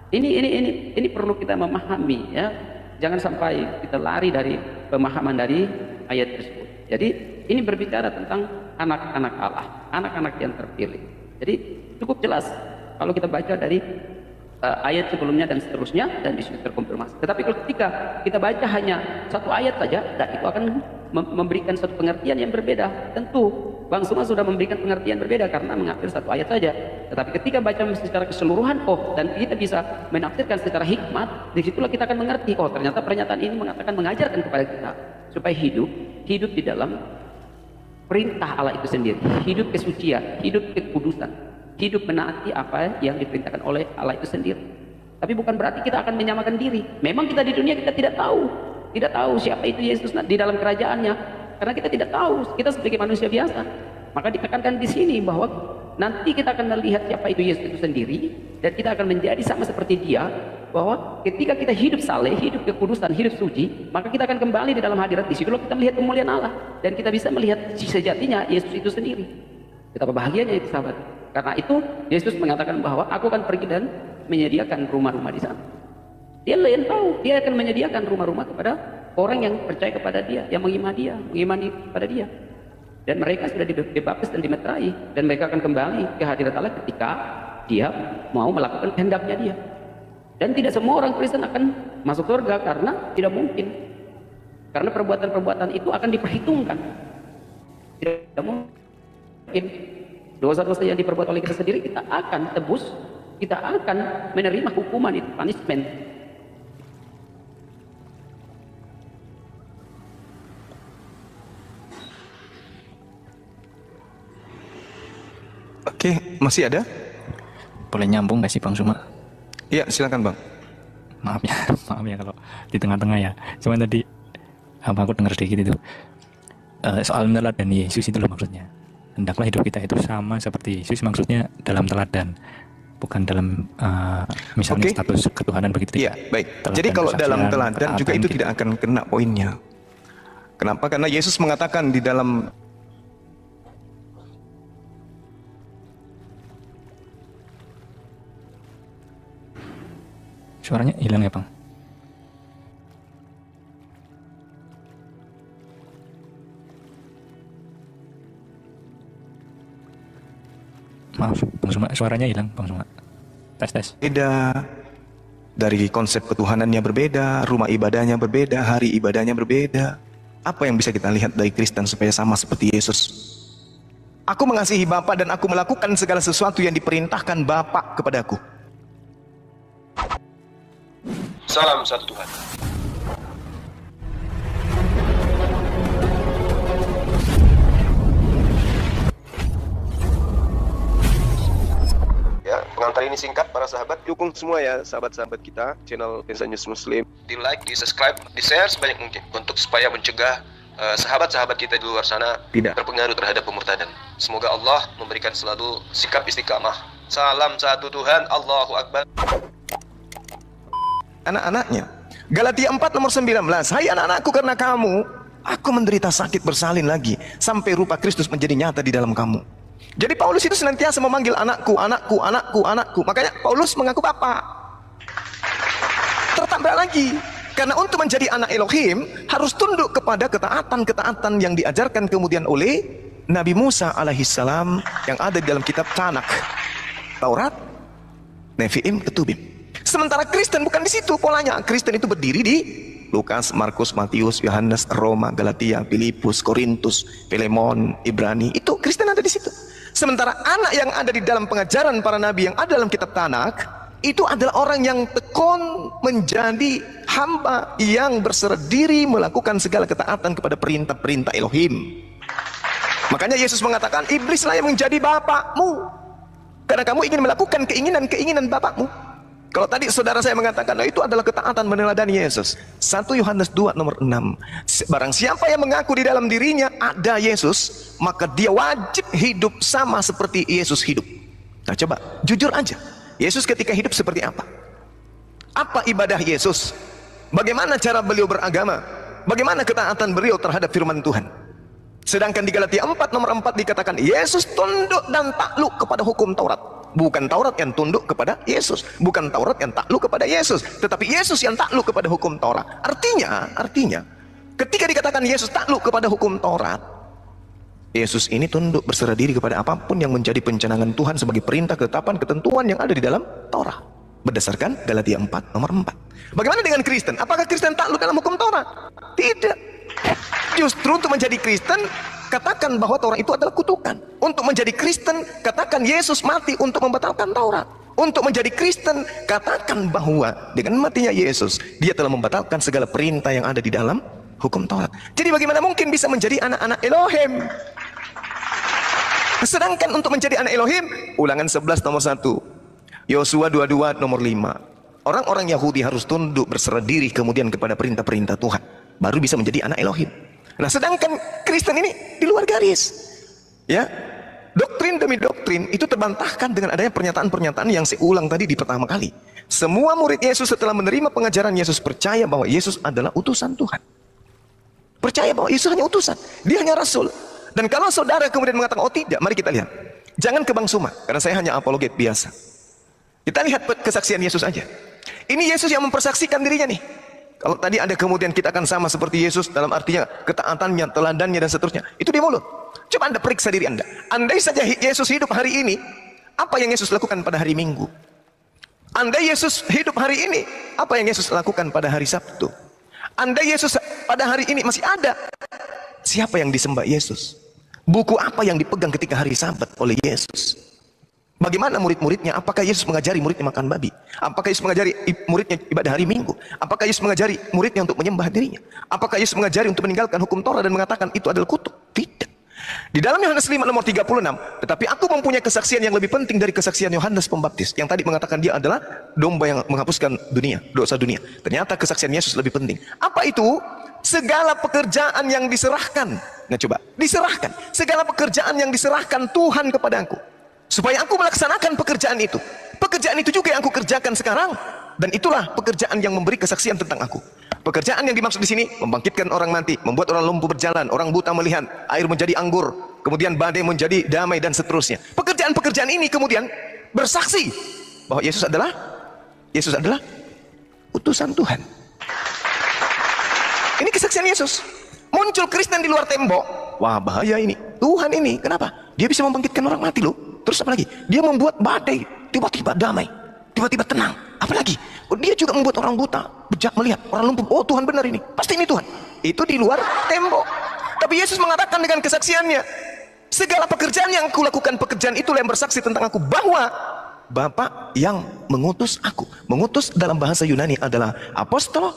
Ini perlu kita memahami, ya. Jangan sampai kita lari dari pemahaman dari ayat tersebut. Jadi ini berbicara tentang anak-anak Allah, anak-anak yang terpilih. Jadi cukup jelas kalau kita baca dari ayat sebelumnya dan seterusnya, dan disitu terkonfirmasi. Tetapi kalau ketika kita baca hanya satu ayat saja, dan itu akan memberikan satu pengertian yang berbeda. Tentu Bang Suma sudah memberikan pengertian berbeda karena mengambil satu ayat saja. Tetapi ketika baca secara keseluruhan, dan kita bisa menafsirkan secara hikmat, disitulah kita akan mengerti, ternyata pernyataan ini mengajarkan kepada kita supaya hidup di dalam perintah Allah itu sendiri, hidup kesucian, hidup kekudusan, hidup menaati apa yang diperintahkan oleh Allah itu sendiri. Tapi bukan berarti kita akan menyamakan diri. Memang kita di dunia kita tidak tahu siapa itu Yesus di dalam kerajaannya, karena kita tidak tahu. Kita sebagai manusia biasa. Maka ditekankan di sini bahwa nanti kita akan melihat siapa itu Yesus itu sendiri, dan kita akan menjadi sama seperti Dia. Bahwa ketika kita hidup saleh, hidup kekudusan, hidup suci, maka kita akan kembali di dalam hadirat. Di situ kita melihat kemuliaan Allah, dan kita bisa melihat sejatinya Yesus itu sendiri. Betapa bahagianya itu, sahabat. Karena itu Yesus mengatakan bahwa aku akan pergi dan menyediakan rumah-rumah di sana. Dia lain tahu, dia akan menyediakan rumah-rumah kepada orang yang percaya kepada Dia, yang mengimani kepada Dia. Dan mereka sudah dibaptis dan dimeterai, dan mereka akan kembali ke hadirat Allah ketika dia mau melakukan kehendaknya Dia. Dan tidak semua orang Kristen akan masuk surga, karena tidak mungkin. Karena perbuatan-perbuatan itu akan diperhitungkan. Tidak mungkin. Dosa-dosa yang diperbuat oleh kita sendiri kita akan tebus, kita akan menerima hukuman itu, punishment. Oke, masih ada? Boleh nyambung nggak sih Bang Suma? Iya, silakan Bang. Maaf ya, maaf ya kalau di tengah-tengah ya. Cuman tadi aku dengar sedikit itu soal meneladani Yesus itu loh maksudnya. Hendaklah hidup kita itu sama seperti Yesus, maksudnya dalam teladan, bukan dalam misalnya status ketuhanan begitu. Iya, baik. Jadi kalau dalam teladan juga itu tidak akan kena poinnya. Kenapa? Karena Yesus mengatakan di dalam suaranya hilang ya Bang? Maaf Bang Suma, suaranya hilang Bang Suma. Tes. Beda, dari konsep ketuhanannya berbeda, rumah ibadahnya berbeda, hari ibadahnya berbeda. Apa yang bisa kita lihat dari Kristen supaya sama seperti Yesus? Aku mengasihi Bapa dan aku melakukan segala sesuatu yang diperintahkan Bapa kepadaku. Salam satu Tuhan. Ya, pengantar ini singkat para sahabat. Dukung semua ya sahabat-sahabat kita channel Desa News Muslim. Di like, di subscribe, di share sebanyak mungkin untuk supaya mencegah sahabat-sahabat kita di luar sana tidak terpengaruh terhadap pemurtadan. Semoga Allah memberikan selalu sikap istiqamah. Salam satu Tuhan, Allahu Akbar. Anak-anaknya, Galatia 4 nomor 19. Hai anak-anakku, karena kamu aku menderita sakit bersalin lagi sampai rupa Kristus menjadi nyata di dalam kamu. Jadi Paulus itu senantiasa memanggil anakku, anakku, anakku, anakku. Makanya Paulus mengaku Bapa. Tertambah lagi, karena untuk menjadi anak Elohim harus tunduk kepada ketaatan-ketaatan yang diajarkan kemudian oleh Nabi Musa alaihissalam yang ada di dalam kitab Tanakh, Taurat, Nevi'im, Ketubim. Sementara Kristen bukan di situ polanya. Kristen itu berdiri di Lukas, Markus, Matius, Yohanes, Roma, Galatia, Filipus, Korintus, Filemon, Ibrani. Itu Kristen ada di situ. Sementara anak yang ada di dalam pengajaran para nabi yang ada dalam kitab Tanakh itu adalah orang yang tekun menjadi hamba yang berserah diri melakukan segala ketaatan kepada perintah-perintah Elohim. Makanya Yesus mengatakan, iblislah yang menjadi bapakmu karena kamu ingin melakukan keinginan-keinginan bapakmu. Kalau tadi saudara saya mengatakan, itu adalah ketaatan meneladani Yesus. 1 Yohanes 2 nomor 6. Barang siapa yang mengaku di dalam dirinya ada Yesus, maka dia wajib hidup sama seperti Yesus hidup. Nah coba, jujur aja. Yesus ketika hidup seperti apa? Apa ibadah Yesus? Bagaimana cara beliau beragama? Bagaimana ketaatan beliau terhadap firman Tuhan? Sedangkan di Galatia 4 nomor 4 dikatakan, Yesus tunduk dan takluk kepada hukum Taurat. Bukan Taurat yang tunduk kepada Yesus, bukan Taurat yang takluk kepada Yesus, tetapi Yesus yang takluk kepada hukum Taurat. Artinya, ketika dikatakan Yesus takluk kepada hukum Taurat, Yesus ini tunduk berserah diri kepada apapun yang menjadi pencanangan Tuhan sebagai perintah, ketetapan, ketentuan yang ada di dalam Taurat. Berdasarkan Galatia 4 nomor 4. Bagaimana dengan Kristen? Apakah Kristen takluk dalam hukum Taurat? Tidak. Justru untuk menjadi Kristen, katakan bahwa Taurat itu adalah kutukan. Untuk menjadi Kristen, katakan Yesus mati untuk membatalkan Taurat. Untuk menjadi Kristen, katakan bahwa dengan matinya Yesus, dia telah membatalkan segala perintah yang ada di dalam hukum Taurat. Jadi bagaimana mungkin bisa menjadi anak-anak Elohim? Sedangkan untuk menjadi anak Elohim, Ulangan 11 nomor 1, Yosua 22 nomor 5, Orang-orang Yahudi harus tunduk berserah diri kemudian kepada perintah-perintah Tuhan, baru bisa menjadi anak Elohim. Nah, sedangkan Kristen ini di luar garis. Ya, doktrin demi doktrin itu terbantahkan dengan adanya pernyataan-pernyataan yang saya ulang tadi di pertama kali. Semua murid Yesus setelah menerima pengajaran Yesus percaya bahwa Yesus adalah utusan Tuhan. Percaya bahwa Yesus hanya utusan, dia hanya rasul. Dan kalau saudara kemudian mengatakan, oh tidak, mari kita lihat. Jangan kebang suma, karena saya hanya apologet biasa. Kita lihat kesaksian Yesus aja. Ini Yesus yang mempersaksikan dirinya nih. Kalau tadi ada kemudian kita akan sama seperti Yesus dalam artinya ketaatannya, teladannya dan seterusnya. Itu di mulut. Coba Anda periksa diri Anda. Andai saja Yesus hidup hari ini, apa yang Yesus lakukan pada hari Minggu? Andai Yesus hidup hari ini, apa yang Yesus lakukan pada hari Sabtu? Andai Yesus pada hari ini masih ada, siapa yang disembah Yesus? Buku apa yang dipegang ketika hari Sabat oleh Yesus? Bagaimana murid-muridnya? Apakah Yesus mengajari muridnya makan babi? Apakah Yesus mengajari muridnya ibadah hari Minggu? Apakah Yesus mengajari muridnya untuk menyembah dirinya? Apakah Yesus mengajari untuk meninggalkan hukum Torah dan mengatakan itu adalah kutuk? Tidak. Di dalam Yohanes 5 nomor 36, tetapi aku mempunyai kesaksian yang lebih penting dari kesaksian Yohanes Pembaptis, yang tadi mengatakan dia adalah domba yang menghapuskan dunia, dosa dunia. Ternyata kesaksian Yesus lebih penting. Apa itu? Segala pekerjaan yang diserahkan. Nah coba, diserahkan. Segala pekerjaan yang diserahkan Tuhan kepada aku, supaya aku melaksanakan pekerjaan itu. Pekerjaan itu juga yang aku kerjakan sekarang. Dan itulah pekerjaan yang memberi kesaksian tentang aku. Pekerjaan yang dimaksud di sini, membangkitkan orang mati, membuat orang lumpuh berjalan, orang buta melihat, air menjadi anggur, kemudian badai menjadi damai dan seterusnya. Pekerjaan-pekerjaan ini kemudian bersaksi bahwa Yesus adalah utusan Tuhan. Ini kesaksian Yesus. Muncul Kristen di luar tembok. Wah, bahaya ini. Tuhan ini, kenapa? Dia bisa membangkitkan orang mati loh. Terus apa lagi? Dia membuat badai tiba-tiba damai, tiba-tiba tenang. Apalagi? Oh, dia juga membuat orang buta bejak melihat, orang lumpuh. Oh, Tuhan benar ini. Pasti ini Tuhan. Itu di luar tembok. Tapi Yesus mengatakan dengan kesaksiannya, segala pekerjaan yang aku lakukan, pekerjaan itulah yang bersaksi tentang aku, bahwa Bapa yang mengutus aku. Mengutus dalam bahasa Yunani adalah apostol,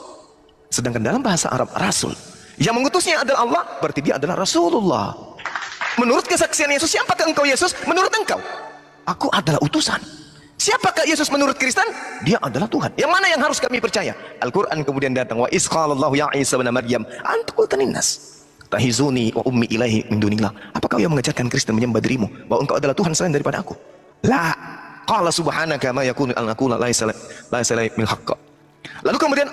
sedangkan dalam bahasa Arab rasul. Yang mengutusnya adalah Allah, berarti dia adalah Rasulullah. Menurut kesaksian Yesus, siapakah engkau Yesus? Menurut engkau, aku adalah utusan. Siapakah Yesus menurut Kristen? Dia adalah Tuhan. Yang mana yang harus kami percaya? Al-Quran kemudian datang. Wa isqalallahu ya Isa bin Maryam anta qulta linnas tahizuni wa ummi ilaihi min dunillah. Apakah yang mengajarkan Kristen menyembah dirimu bahwa engkau adalah Tuhan selain daripada aku? La. Qala subhanaka ma yakunu an aqula la ilaha min haqq. Lalu kemudian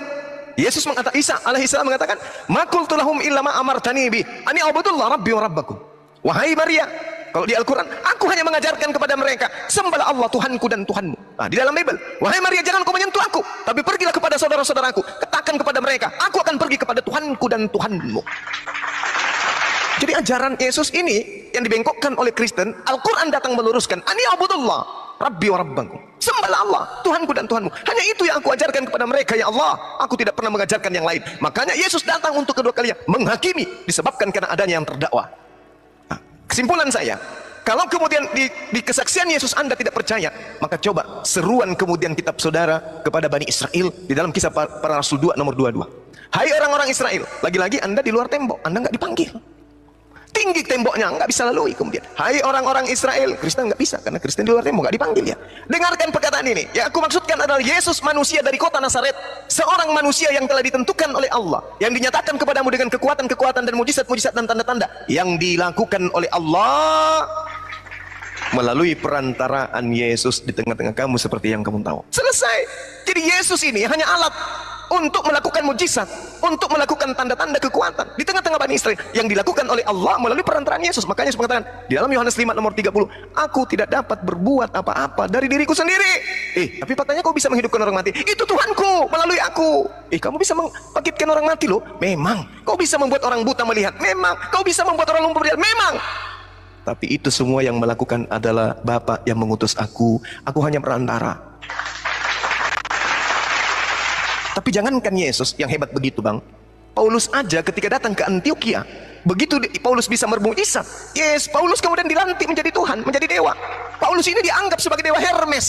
Yesus mengatakan, Isa alaihissalam mengatakan, ma qultu lahum illa ma amartani bi ani a'budullah rabbi wa rabbakum. Wahai Maria, kalau di Al-Quran, aku hanya mengajarkan kepada mereka, sembahlah Allah Tuhanku dan Tuhanmu. Nah, di dalam Bible, wahai Maria, jangan kau menyentuh aku, tapi pergilah kepada saudara-saudaraku, katakan kepada mereka, aku akan pergi kepada Tuhanku dan Tuhanmu. Jadi ajaran Yesus ini yang dibengkokkan oleh Kristen, Al-Quran datang meluruskan, ani abudullah rabbi wa rabbakum, sembahlah Allah Tuhanku dan Tuhanmu. Hanya itu yang aku ajarkan kepada mereka, ya Allah. Aku tidak pernah mengajarkan yang lain. Makanya Yesus datang untuk kedua kalinya menghakimi, disebabkan karena adanya yang terdakwa. Kesimpulan saya, kalau kemudian di kesaksian Yesus Anda tidak percaya, maka coba seruan kemudian kitab saudara kepada Bani Israel di dalam Kisah Para Rasul 2 nomor 22. Hai orang-orang Israel, lagi-lagi Anda di luar tembok, Anda nggak dipanggil. Tinggi temboknya, nggak bisa lalui kemudian. Hai orang-orang Israel, Kristen nggak bisa, karena Kristen di luar tembok, nggak dipanggil ya. Dengarkan perkataan ini, yang aku maksudkan adalah Yesus manusia dari kota Nazaret. Seorang manusia yang telah ditentukan oleh Allah, yang dinyatakan kepadamu dengan kekuatan-kekuatan dan mujizat-mujizat dan tanda-tanda, yang dilakukan oleh Allah melalui perantaraan Yesus di tengah-tengah kamu seperti yang kamu tahu. Selesai. Jadi Yesus ini hanya alat untuk melakukan mujizat, untuk melakukan tanda-tanda kekuatan di tengah-tengah Bani Israel yang dilakukan oleh Allah melalui perantaraan Yesus. Makanya Yesus mengatakan di dalam Yohanes 5 nomor 30, aku tidak dapat berbuat apa-apa dari diriku sendiri. Tapi faktanya kau bisa menghidupkan orang mati. Itu Tuhanku melalui aku. Kamu bisa membangkitkan orang mati loh. Memang. Kau bisa membuat orang buta melihat. Memang. Kau bisa membuat orang lumpuh berjalan. Memang. Tapi itu semua yang melakukan adalah Bapa yang mengutus aku. Aku hanya perantara. Tapi jangankan Yesus yang hebat begitu bang, Paulus aja ketika datang ke Antioquia, begitu Paulus bisa bermujizat, Paulus kemudian dilantik menjadi Tuhan, menjadi dewa. Paulus ini dianggap sebagai dewa Hermes.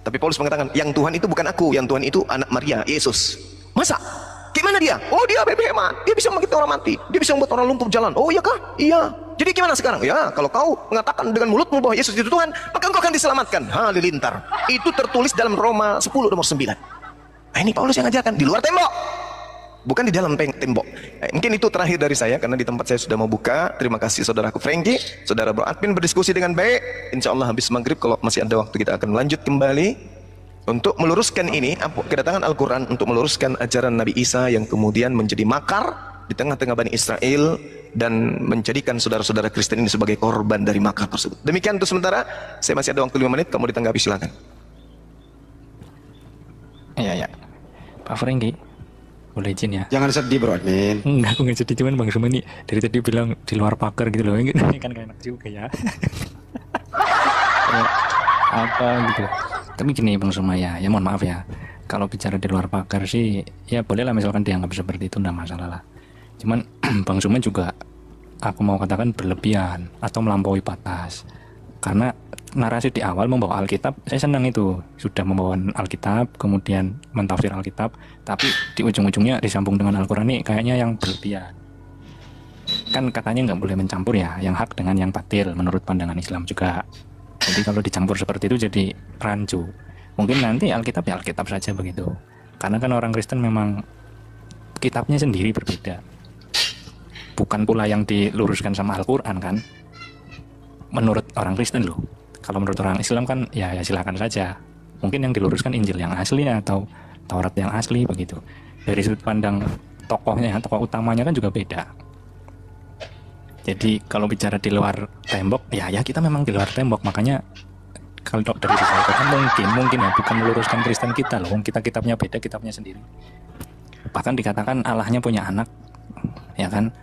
Tapi Paulus mengatakan, yang Tuhan itu bukan aku, yang Tuhan itu anak Maria, Yesus. Masa? Gimana dia? Oh dia hebat, dia bisa membangkitkan orang mati, dia bisa membuat orang lumpuh jalan. Oh iya kah? Iya. Jadi gimana sekarang? Ya, kalau kau mengatakan dengan mulutmu bahwa Yesus itu Tuhan, maka engkau akan diselamatkan. Halilintar. Itu tertulis dalam Roma 10 nomor 9. Nah, ini Paulus yang ajarkan di luar tembok, bukan di dalam tembok. Mungkin itu terakhir dari saya, karena di tempat saya sudah mau buka. Terima kasih saudaraku Frankie, saudara Bro Admin berdiskusi dengan baik. Insya Allah habis maghrib, kalau masih ada waktu, kita akan lanjut kembali untuk meluruskan ini. Kedatangan Al-Quran untuk meluruskan ajaran Nabi Isa yang kemudian menjadi makar di tengah-tengah Bani Israel dan menjadikan saudara-saudara Kristen ini sebagai korban dari makar tersebut. Demikian untuk sementara. Saya masih ada waktu 5 menit, kamu ditanggapi, silakan. Iya, ya. Pak Franky, boleh izin ya? Jangan sedih Bro Admin. Enggak, aku nggak sedih, cuman Bang Suma nih dari tadi bilang di luar pagar gitu loh. Ini kan kayak enak juga ya. Kayak apa gitu. Tapi gini Bang Suma ya mohon maaf ya. Kalau bicara di luar pagar sih, ya bolehlah misalkan dianggap seperti itu, enggak masalah lah. Cuman Bang Suma juga aku mau katakan berlebihan atau melampaui batas. Karena narasi di awal membawa Alkitab, saya senang itu, sudah membawa Alkitab, kemudian mentafsir Alkitab, tapi di ujung-ujungnya disambung dengan Al-Quran ini kayaknya yang berlebihan. Kan katanya nggak boleh mencampur ya, yang hak dengan yang batil menurut pandangan Islam juga. Jadi kalau dicampur seperti itu jadi rancu. Mungkin nanti Alkitab ya Alkitab saja begitu. Karena kan orang Kristen memang kitabnya sendiri berbeda. Bukan pula yang diluruskan sama Al-Quran kan. Menurut orang Kristen loh. Kalau menurut orang Islam kan ya silakan saja. Mungkin yang diluruskan Injil yang asli atau Taurat yang asli begitu. Dari sudut pandang tokohnya, tokoh utamanya kan juga beda. Jadi kalau bicara di luar tembok, ya kita memang di luar tembok. Makanya kalau dari sisi kan mungkin ya bukan meluruskan Kristen kita loh. Kita kitabnya beda, kitabnya sendiri. Bahkan dikatakan Allahnya punya anak, ya kan?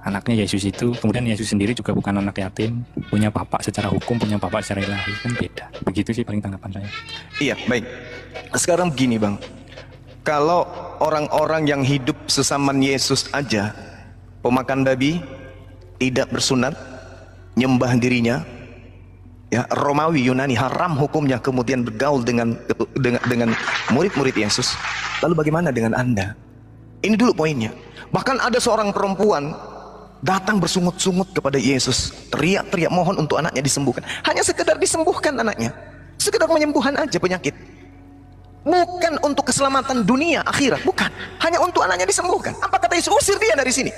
Anaknya Yesus itu, kemudian Yesus sendiri juga bukan anak yatim, punya bapak secara hukum, punya bapak secara ilahi, kan beda. Begitu sih paling tanggapan saya. Iya, baik. Sekarang begini Bang, kalau orang-orang yang hidup sesaman Yesus aja, pemakan babi, tidak bersunat, nyembah dirinya, ya Romawi Yunani haram hukumnya, kemudian bergaul dengan murid-murid Yesus, lalu bagaimana dengan Anda? Ini dulu poinnya. Bahkan ada seorang perempuan datang bersungut-sungut kepada Yesus, teriak-teriak mohon untuk anaknya disembuhkan. Hanya sekedar disembuhkan anaknya, sekedar penyembuhan aja penyakit, bukan untuk keselamatan dunia akhirat, bukan, hanya untuk anaknya disembuhkan. Apa kata Yesus? Usir dia dari sini.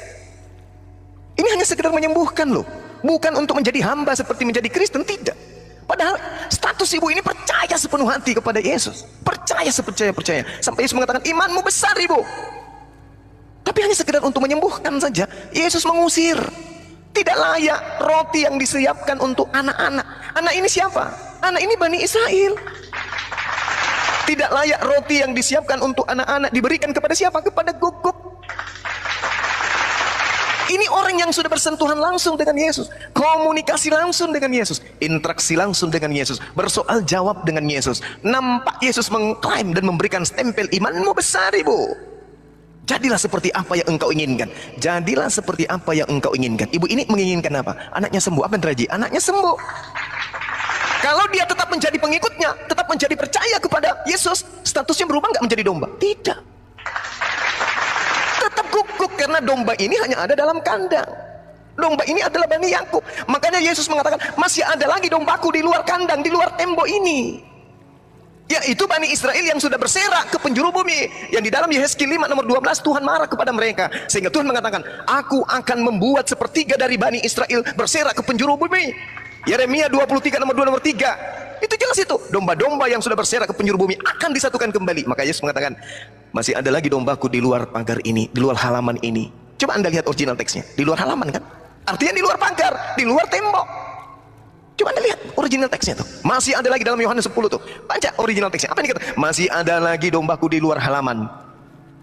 Ini hanya sekedar menyembuhkan loh, bukan untuk menjadi hamba seperti menjadi Kristen, tidak. Padahal status ibu ini percaya sepenuh hati kepada Yesus, percaya sepercaya-percaya, sampai Yesus mengatakan imanmu besar ibu. Tapi hanya sekedar untuk menyembuhkan saja, Yesus mengusir. Tidak layak roti yang disiapkan untuk anak-anak. Anak ini siapa? Anak ini Bani Israel. Tidak layak roti yang disiapkan untuk anak-anak diberikan kepada siapa? Kepada guguk. Ini orang yang sudah bersentuhan langsung dengan Yesus, komunikasi langsung dengan Yesus, interaksi langsung dengan Yesus, bersoal jawab dengan Yesus. Nampak Yesus mengklaim dan memberikan stempel imanmu besar ibu. Jadilah seperti apa yang engkau inginkan. Jadilah seperti apa yang engkau inginkan. Ibu ini menginginkan apa? Anaknya sembuh. Apa yang terjadi? Anaknya sembuh. Kalau dia tetap menjadi pengikutnya, tetap menjadi percaya kepada Yesus, statusnya berubah nggak menjadi domba? Tidak. Tetap guguk karena domba ini hanya ada dalam kandang. Domba ini adalah Bani Yakub. Makanya Yesus mengatakan, masih ada lagi dombaku di luar kandang, di luar tembok ini. Yaitu Bani Israel yang sudah berserak ke penjuru bumi, yang di dalam Yehezkiel 5 nomor 12 Tuhan marah kepada mereka, sehingga Tuhan mengatakan, aku akan membuat sepertiga dari Bani Israel berserak ke penjuru bumi. Yeremia 23 nomor 2 nomor 3 itu jelas, itu domba-domba yang sudah berserak ke penjuru bumi akan disatukan kembali. Maka Yesus mengatakan, masih ada lagi dombaku di luar pagar ini, di luar halaman ini. Coba Anda lihat original teksnya, di luar halaman kan, artinya di luar pagar, di luar tembok. Coba Anda lihat original teksnya tuh. Masih ada lagi dalam Yohanes 10 tuh. Baca original teksnya. Apa ini kata? Masih ada lagi dombaku di luar halaman,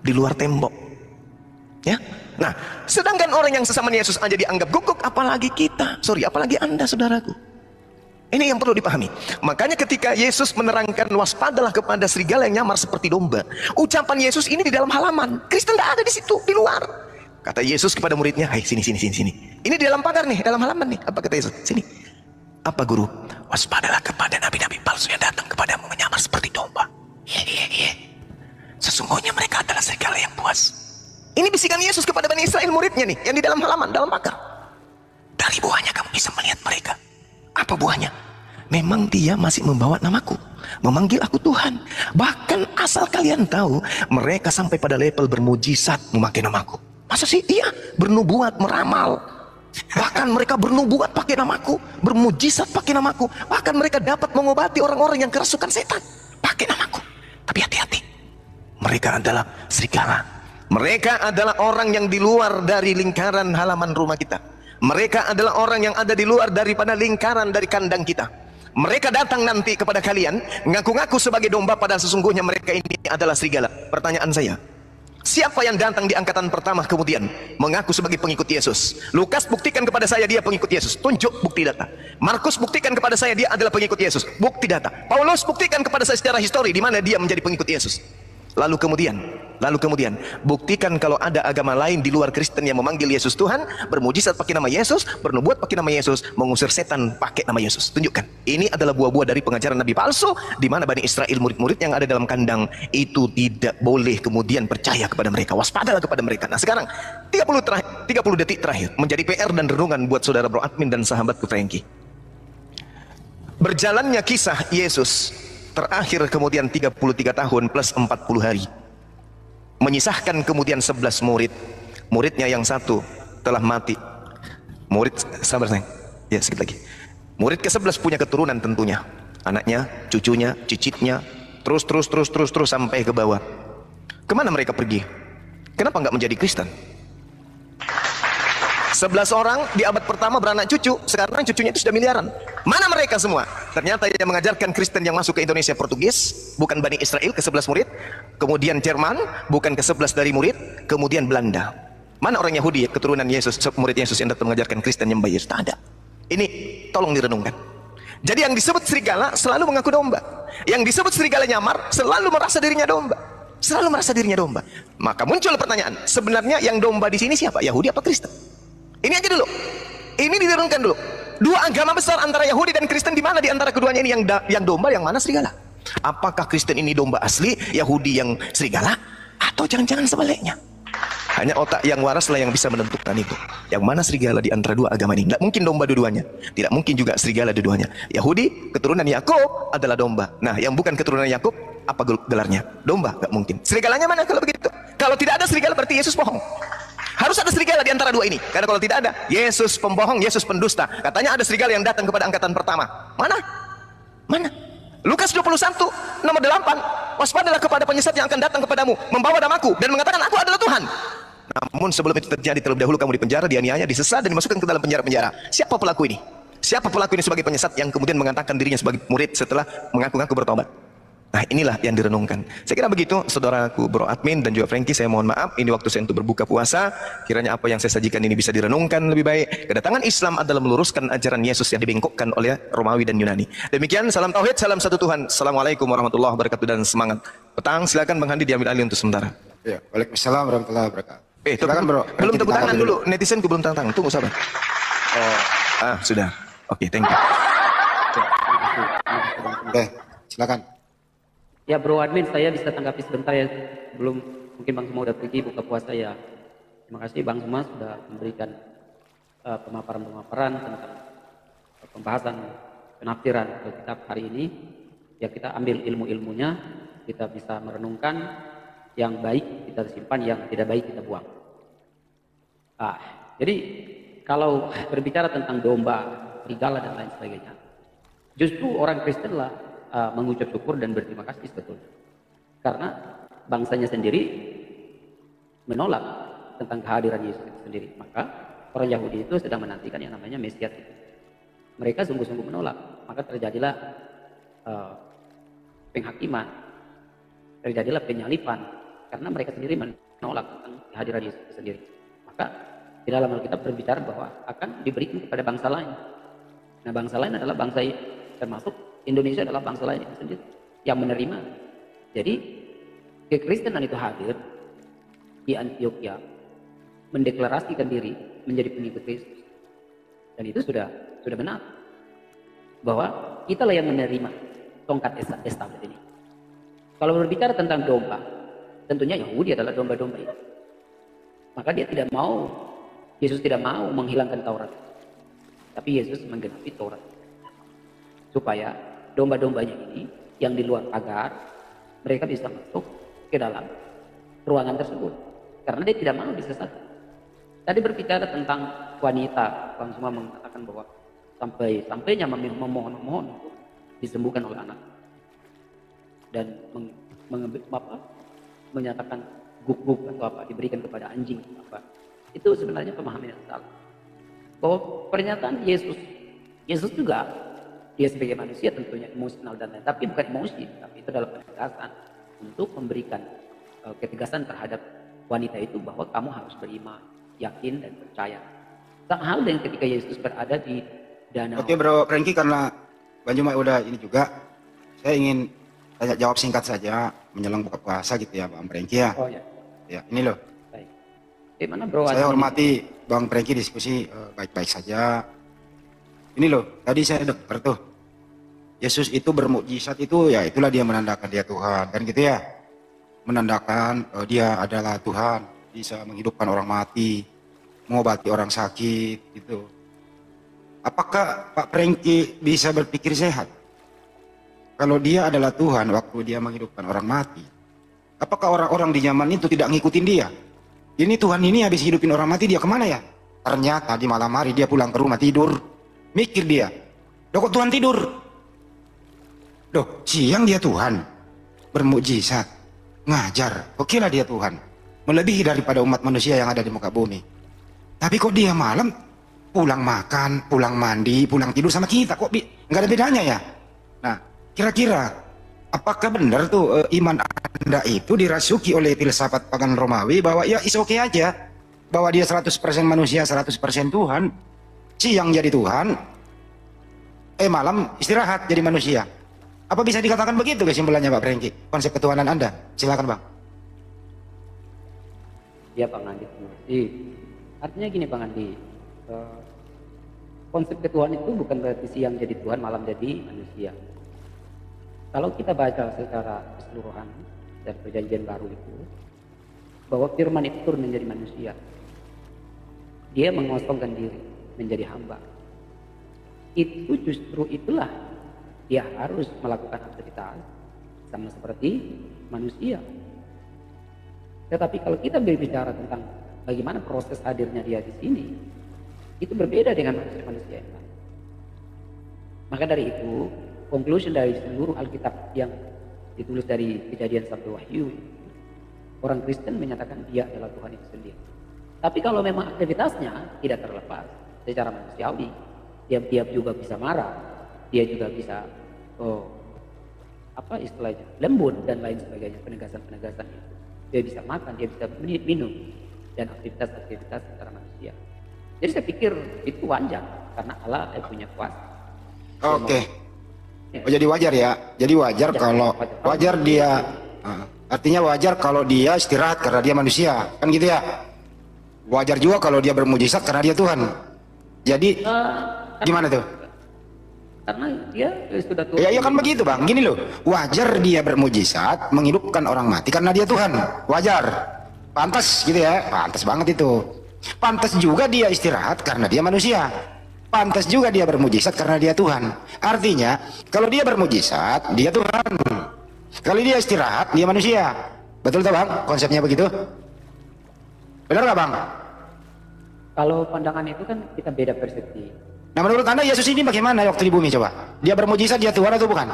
di luar tembok. Ya. Nah, sedangkan orang yang sesama Yesus aja dianggap guguk, apalagi kita. Apalagi Anda, saudaraku. Ini yang perlu dipahami. Makanya ketika Yesus menerangkan waspadalah kepada serigala yang nyamar seperti domba, ucapan Yesus ini di dalam halaman. Kristen tidak ada di situ, di luar. Kata Yesus kepada muridnya, "Hai, sini. Ini di dalam pagar nih, dalam halaman nih." Apa kata Yesus? Sini. Apa guru? Waspadalah kepada nabi-nabi palsu yang datang kepadamu menyamar seperti domba. Iya. Sesungguhnya mereka adalah serigala yang buas. Ini bisikan Yesus kepada Bani Israel muridnya nih, yang di dalam halaman, dalam pagar. Dari bisa melihat mereka. Apa buahnya? Memang dia masih membawa namaku, memanggil aku Tuhan. Bahkan asal kalian tahu, mereka sampai pada level bermujizat memakai namaku. Masa sih? Iya, bernubuat, meramal. Bahkan mereka bernubuat pakai namaku, bermujizat pakai namaku. Bahkan mereka dapat mengobati orang-orang yang kerasukan setan pakai namaku. Tapi hati-hati, mereka adalah serigala. Mereka adalah orang yang di luar dari lingkaran halaman rumah kita. Mereka adalah orang yang ada di luar daripada lingkaran dari kandang kita. Mereka datang nanti kepada kalian, ngaku-ngaku sebagai domba, padahal sesungguhnya mereka ini adalah serigala. Pertanyaan saya, siapa yang datang di angkatan pertama kemudian mengaku sebagai pengikut Yesus? Lukas buktikan kepada saya dia pengikut Yesus, tunjuk bukti data. Markus buktikan kepada saya dia adalah pengikut Yesus, bukti data. Paulus buktikan kepada saya secara histori di mana dia menjadi pengikut Yesus. Lalu kemudian buktikan kalau ada agama lain di luar Kristen yang memanggil Yesus Tuhan, bermujizat pakai nama Yesus, bernubuat pakai nama Yesus, mengusir setan pakai nama Yesus. Tunjukkan. Ini adalah buah-buah dari pengajaran nabi palsu, di mana Bani Israel, murid-murid yang ada dalam kandang itu tidak boleh kemudian percaya kepada mereka. Waspadalah kepada mereka. Nah, sekarang 30 detik terakhir menjadi PR dan renungan buat saudara Bro Admin dan sahabatku Frankie. Berjalannya kisah Yesus terakhir kemudian 33 tahun plus 40 hari, menyisahkan kemudian 11 murid. Muridnya yang satu telah mati. Murid, sabar sayang, ya sedikit lagi. Murid ke-11 punya keturunan tentunya, anaknya, cucunya, cicitnya, terus sampai ke bawah. Kemana mereka pergi? Kenapa nggak menjadi Kristen? 11 orang di abad pertama beranak cucu, sekarang cucunya itu sudah miliaran. Mana mereka semua? Ternyata yang mengajarkan Kristen yang masuk ke Indonesia Portugis, bukan Bani Israel ke-11 murid, kemudian Jerman, bukan ke-11 dari murid, kemudian Belanda. Mana orang Yahudi, keturunan Yesus, murid Yesus yang datang mengajarkan Kristen yang baik? Tak ada. Ini tolong direnungkan. Jadi yang disebut serigala selalu mengaku domba. Yang disebut serigala nyamar selalu merasa dirinya domba. Selalu merasa dirinya domba. Maka muncul pertanyaan, sebenarnya yang domba di sini siapa? Yahudi apa Kristen? Ini aja dulu. Ini direnungkan dulu. Dua agama besar antara Yahudi dan Kristen, di mana di antara keduanya ini yang domba, yang mana serigala? Apakah Kristen ini domba asli, Yahudi yang serigala? Atau jangan-jangan sebaliknya? Hanya otak yang waras lah yang bisa menentukan itu. Yang mana serigala di antara dua agama ini? Tidak mungkin domba dua-duanya. Tidak mungkin juga serigala dua-duanya. Yahudi, keturunan Yakub adalah domba. Nah, yang bukan keturunan Yakub, apa gelarnya? Domba, nggak mungkin. Serigalanya mana kalau begitu? Kalau tidak ada serigala berarti Yesus bohong. Harus ada serigala di antara dua ini. Karena kalau tidak ada, Yesus pembohong, Yesus pendusta. Katanya ada serigala yang datang kepada angkatan pertama. Mana? Mana? Lukas 21 nomor 8. Waspadalah kepada penyesat yang akan datang kepadamu, membawa namaku dan mengatakan aku adalah Tuhan. Namun sebelum itu terjadi, terlebih dahulu kamu dipenjara, dianiaya, disesat dan dimasukkan ke dalam penjara-penjara. Siapa pelaku ini? Siapa pelaku ini sebagai penyesat yang kemudian mengatakan dirinya sebagai murid setelah mengaku-ngaku bertobat? Nah, inilah yang direnungkan. Saya kira begitu, saudaraku Bro Admin dan juga Frankie. Saya mohon maaf, ini waktu saya untuk berbuka puasa. Kiranya apa yang saya sajikan ini bisa direnungkan lebih baik. Kedatangan Islam adalah meluruskan ajaran Yesus yang dibengkokkan oleh Romawi dan Yunani. Demikian, salam tauhid, salam satu Tuhan. Assalamualaikum warahmatullahi wabarakatuh dan semangat petang. Silakan Bang Handi diambil alih untuk sementara. Ya, waalaikumsalam warahmatullahi wabarakatuh. Silakan Bro. Belum tepuk tangan dulu. Netizenku belum tepuk tangan. Tunggu sabar. Sudah. Oke, thank you. Oke, silakan. Ya Bro Admin, saya bisa tanggapi sebentar ya, belum mungkin Bang Suma udah pergi buka puasa ya. Terima kasih Bang Suma sudah memberikan pemaparan-pemaparan tentang pembahasan penafsiran Alkitab hari ini. Ya kita ambil ilmu-ilmunya, kita bisa merenungkan, yang baik kita simpan, yang tidak baik kita buang. Jadi kalau berbicara tentang domba, serigala dan lain sebagainya, justru orang Kristen lah mengucap syukur dan berterima kasih sebetulnya, karena bangsanya sendiri menolak tentang kehadiran Yesus itu sendiri. Maka orang Yahudi itu sedang menantikan yang namanya Mesias itu. Mereka sungguh-sungguh menolak, maka terjadilah penghakiman, terjadilah penyalipan, karena mereka sendiri menolak tentang kehadiran Yesus itu sendiri. Maka di dalam Alkitab berbicara bahwa akan diberikan kepada bangsa lain. Nah, bangsa lain adalah bangsa termasuk Indonesia adalah bangsa lain itu sendiri yang menerima. Jadi kekristenan itu hadir di Antioquia, mendeklarasikan diri menjadi pengikut Kristus, dan itu sudah benar bahwa kitalah yang menerima tongkat establet ini. Kalau berbicara tentang domba, tentunya Yahudi adalah domba-domba itu. Maka Yesus tidak mau menghilangkan Taurat, tapi Yesus menggenapi Taurat. Supaya domba-dombanya ini yang di luar pagar, mereka bisa masuk ke dalam ruangan tersebut. Karena dia tidak mau disesatkan. Tadi berbicara tentang wanita, Bang Suma mengatakan bahwa sampainya memohon untuk disembuhkan oleh anak. Dan menyatakan guk-guk atau apa, diberikan kepada anjing atau apa. Itu sebenarnya pemahaman yang salah. Bahwa pernyataan Yesus juga, dia sebagai manusia tentunya emosional dan lain, tapi bukan emosi, tapi itu adalah penegasan untuk memberikan ketegasan terhadap wanita itu bahwa kamu harus beriman, yakin dan percaya. Sama hal dengan ketika Yesus berada di danau. Oke Bro Franky, karena Bang Juma udah ini juga, saya ingin tanya jawab singkat saja menjelang buka puasa gitu ya Bang Franky ya. Oh ya. Ya, ini loh. Baik. Gimana Bro? Saya hormati Bang Franky diskusi baik-baik saja. Ini loh, tadi saya dengar tuh. Yesus itu bermukjizat itu ya itulah dia menandakan dia Tuhan kan gitu ya. Menandakan dia adalah Tuhan, bisa menghidupkan orang mati, mengobati orang sakit gitu. Apakah Pak Franky bisa berpikir sehat? Kalau dia adalah Tuhan waktu dia menghidupkan orang mati, apakah orang-orang di zaman itu tidak ngikutin dia? Ini Tuhan ini habis hidupin orang mati, dia kemana ya? Ternyata di malam hari dia pulang ke rumah tidur. Mikir dia, loh kok Tuhan tidur? Loh siang dia Tuhan, bermukjizat, ngajar, oke lah dia Tuhan, melebihi daripada umat manusia yang ada di muka bumi. Tapi kok dia malam pulang makan, pulang mandi, pulang tidur sama kita, kok nggak ada bedanya ya? Nah, kira-kira apakah benar tuh iman Anda itu dirasuki oleh filsafat pagan Romawi bahwa ya is oke aja, bahwa dia 100% manusia, 100% Tuhan, siang jadi Tuhan, malam istirahat jadi manusia. Apa bisa dikatakan begitu kesimpulannya Pak Franky, konsep ketuhanan Anda? Silakan Bang. Ya Bang Andi, terima kasih. Artinya gini Bang Andi, konsep ketuhanan itu bukan berarti siang jadi Tuhan, malam jadi manusia. Kalau kita baca secara keseluruhan dari perjanjian baru itu, bahwa firman itu turun menjadi manusia. Dia mengosongkan diri menjadi hamba. Itu justru itulah dia harus melakukan aktivitas sama seperti manusia. Tetapi kalau kita berbicara tentang bagaimana proses hadirnya dia di sini, itu berbeda dengan manusia-manusia yang lain. Maka dari itu, conclusion dari seluruh Alkitab yang ditulis dari Kejadian sampai Wahyu, orang Kristen menyatakan dia adalah Tuhan itu sendiri. Tapi kalau memang aktivitasnya tidak terlepas secara manusiawi, dia juga bisa marah, dia juga bisa apa istilahnya, lembut dan lain sebagainya, penegasan-penegasan itu. Dia bisa makan, dia bisa minum, dan aktivitas-aktivitas secara manusia. Jadi saya pikir itu wajar karena Allah punya kuasa. Oke. Oh, jadi wajar ya. Jadi wajar kalau wajar dia artinya wajar kalau dia istirahat karena dia manusia, kan gitu ya. Wajar juga kalau dia bermujizat karena dia Tuhan. Jadi gimana tuh? Karena dia sudah Tuhan. Ya kan begitu Bang. Gini loh, wajar dia bermujizat menghidupkan orang mati karena dia Tuhan. Wajar. Pantas gitu ya. Pantas banget itu. Pantas juga dia istirahat karena dia manusia. Pantas juga dia bermujizat karena dia Tuhan. Artinya, kalau dia bermujizat, dia Tuhan. Kalau dia istirahat, dia manusia. Betul tak Bang? Konsepnya begitu? Benar nggak Bang? Kalau pandangan itu kan kita beda persepsi. Nah menurut Anda Yesus ini bagaimana waktu di bumi coba? Dia bermujizat, dia Tuhan atau bukan?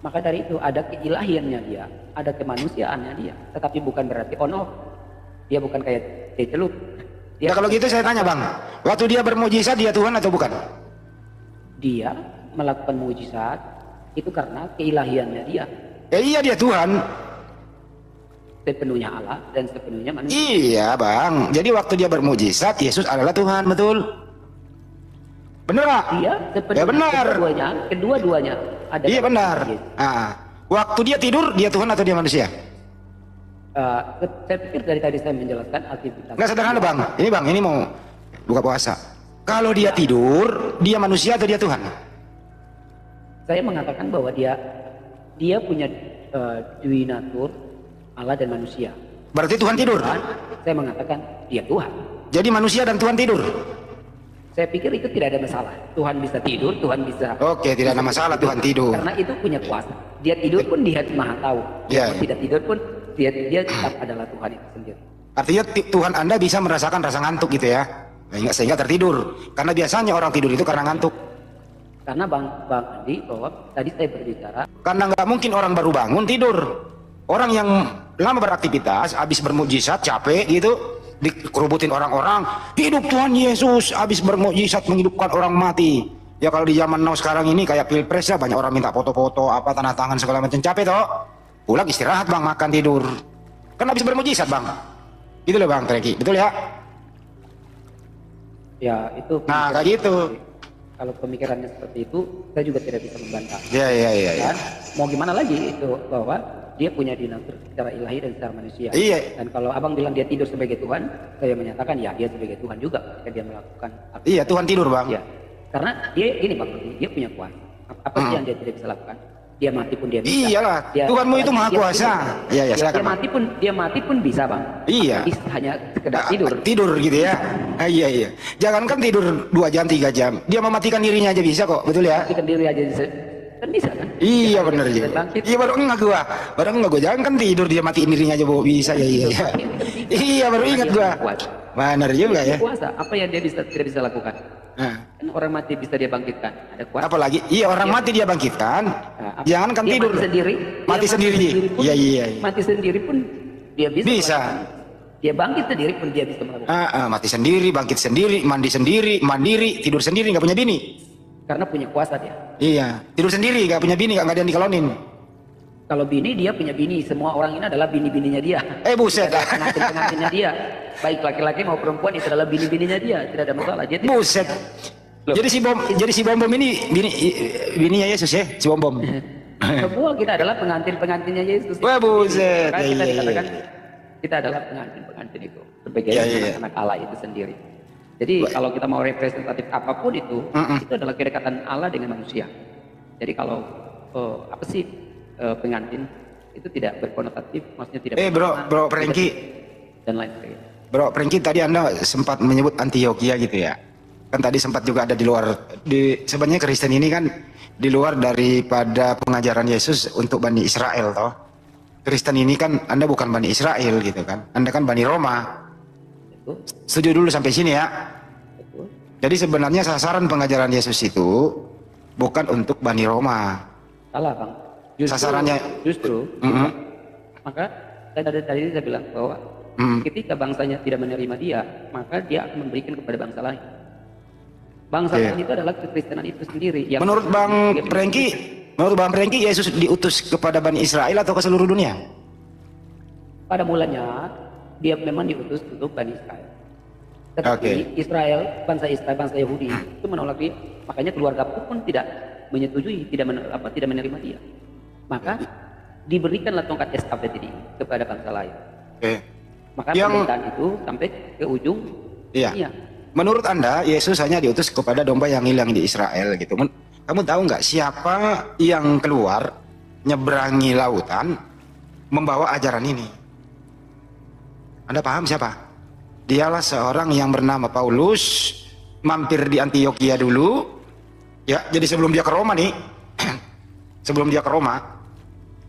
Maka dari itu ada keilahiannya dia, ada kemanusiaannya dia. Tetapi bukan berarti on off. Dia bukan kayak celup. Ya kalau gitu saya tanya Bang, waktu dia bermujizat dia Tuhan atau bukan? Dia melakukan mujizat itu karena keilahiannya dia. Iya dia Tuhan. Sepenuhnya Allah dan sepenuhnya manusia. Iya Bang, jadi waktu dia bermujizat Yesus adalah Tuhan, betul? Bener nggak? Iya, sepenuhnya. Ya benar. Kedua-duanya ada. Iya benar. Waktu dia tidur dia Tuhan atau dia manusia? Saya pikir dari tadi saya menjelaskan aktivitas. Nggak sederhana Bang, ini mau buka puasa. Kalau dia tidur, dia manusia atau dia Tuhan? Saya mengatakan bahwa dia punya dui natur Allah dan manusia. Berarti Tuhan tidur? Saya mengatakan dia Tuhan. Jadi manusia dan Tuhan tidur? Saya pikir itu tidak ada masalah. Tuhan bisa tidur, Tuhan bisa. Oke, tidak ada masalah Tuhan tidur. Karena itu punya kuasa. Dia tidur pun dia maha tahu. Ya. Dia tidak tidur pun dia tetap adalah Tuhan itu sendiri. Artinya Tuhan Anda bisa merasakan rasa ngantuk gitu ya. Sehingga tertidur. Karena biasanya orang tidur itu karena ngantuk. Karena Bang Andi bahwa tadi saya berbicara. Karena nggak mungkin orang baru bangun tidur. Orang yang lama beraktivitas, habis bermujizat, capek gitu, dikerubutin orang-orang, hidup Tuhan Yesus, habis bermujizat menghidupkan orang mati. Ya kalau di zaman now sekarang ini kayak pilpres ya, banyak orang minta foto-foto, apa tanda tangan segala macam, capek toh. Pulang istirahat bang, makan tidur. Kan habis bermujizat bang. Gitu loh bang Treki, betul ya? Ya itu. Nah kayak gitu. Kalau pemikirannya seperti itu, saya juga tidak bisa membantah. Iya. Dan mau gimana lagi itu bahwa dia punya dinasur secara ilahi dan secara manusia. Iya. Dan kalau abang bilang dia tidur sebagai Tuhan, saya menyatakan ya dia sebagai Tuhan juga ketika dia melakukan. Iya Tuhan tidur bang. Iya. Karena dia gini bang, dia punya kuasa. Apa sih yang dia tidak bisa lakukan? Dia mati pun dia bisa. Iyalah, Tuhanmu itu maha kuasa. Iya, silakan. Dia mati pun bisa bang. Iya. Hanya sekedar tidur. Tidur gitu ya. Iya. Jangankan tidur 2 jam 3 jam, dia mematikan dirinya aja bisa kok, betul ya? Matikan diri aja kan bisa kan? Iya benar juga. Iya baru enggak gua. Jangan kan tidur dia matiin dirinya aja bisa ya. Iya baru ingat gua. Benar juga ya. Kuasa. Apa yang dia tidak bisa lakukan? Kan orang mati bisa dia bangkitkan. Ada kuasa. Apalagi iya orang mati dia bangkitkan. Jangan kan tidur. Mati sendiri. Iya. Mati sendiri pun dia bisa. Bisa. Dia bangkit sendiri pun dia bisa melakukan. Mati sendiri, bangkit sendiri, mandi sendiri, mandiri, tidur sendiri, nggak punya bini. Karena punya kuasa dia. Iya, tidur sendiri, nggak punya bini, nggak ada yang dikalonin. Kalau bini dia punya bini, semua orang ini adalah bini-bininya dia. Buset. Pengantin-pengantinnya dia. Baik laki-laki mau perempuan itu adalah bini-bininya dia, tidak ada masalah. Jadi, buset. Jadi si Bom ini bininya Yesus ya, si Bom. Semua kita adalah pengantin-pengantinnya Yesus. Wah buset. Kita dikatakan kita adalah pengantin-pengantin itu sebagai anak Allah itu sendiri. Jadi kalau kita mau representatif apapun itu adalah kedekatan Allah dengan manusia. Jadi kalau apa sih pengantin itu tidak berkonotatif, maksudnya tidak. Bro Prengki dan lain sebagainya. Bro Prengki tadi Anda sempat menyebut Antioquia gitu ya. Kan tadi sempat juga ada di luar sebenarnya Kristen ini kan di luar daripada pengajaran Yesus untuk Bani Israel toh. Kristen ini kan Anda bukan Bani Israel gitu kan. Anda kan Bani Roma. Setuju dulu sampai sini ya. Betul. Jadi sebenarnya sasaran pengajaran Yesus itu bukan untuk Bani Roma. Salah bang. Justru. Maka tadi saya bilang bahwa ketika bangsanya tidak menerima dia, maka dia akan memberikan kepada bangsa lain. Bangsa lain itu adalah kekristenan itu sendiri. Yang menurut Bang Prengki, Yesus diutus kepada Bani Israel atau ke seluruh dunia? Pada mulanya dia memang diutus untuk Bani Israel. Tetapi bangsa Yahudi itu menolak dia. Makanya keluarga pun tidak menyetujui, tidak menerima dia. Maka diberikanlah tongkat estafet ini kepada bangsa lain. Maka pemerintahan itu sampai ke ujung dunia. Menurut Anda, Yesus hanya diutus kepada domba yang hilang di Israel gitu. Kamu tahu nggak siapa yang keluar nyebrangi lautan membawa ajaran ini? Anda paham siapa? Dialah seorang yang bernama Paulus, mampir di Antioquia dulu. Ya, jadi sebelum dia ke Roma nih, sebelum dia ke Roma,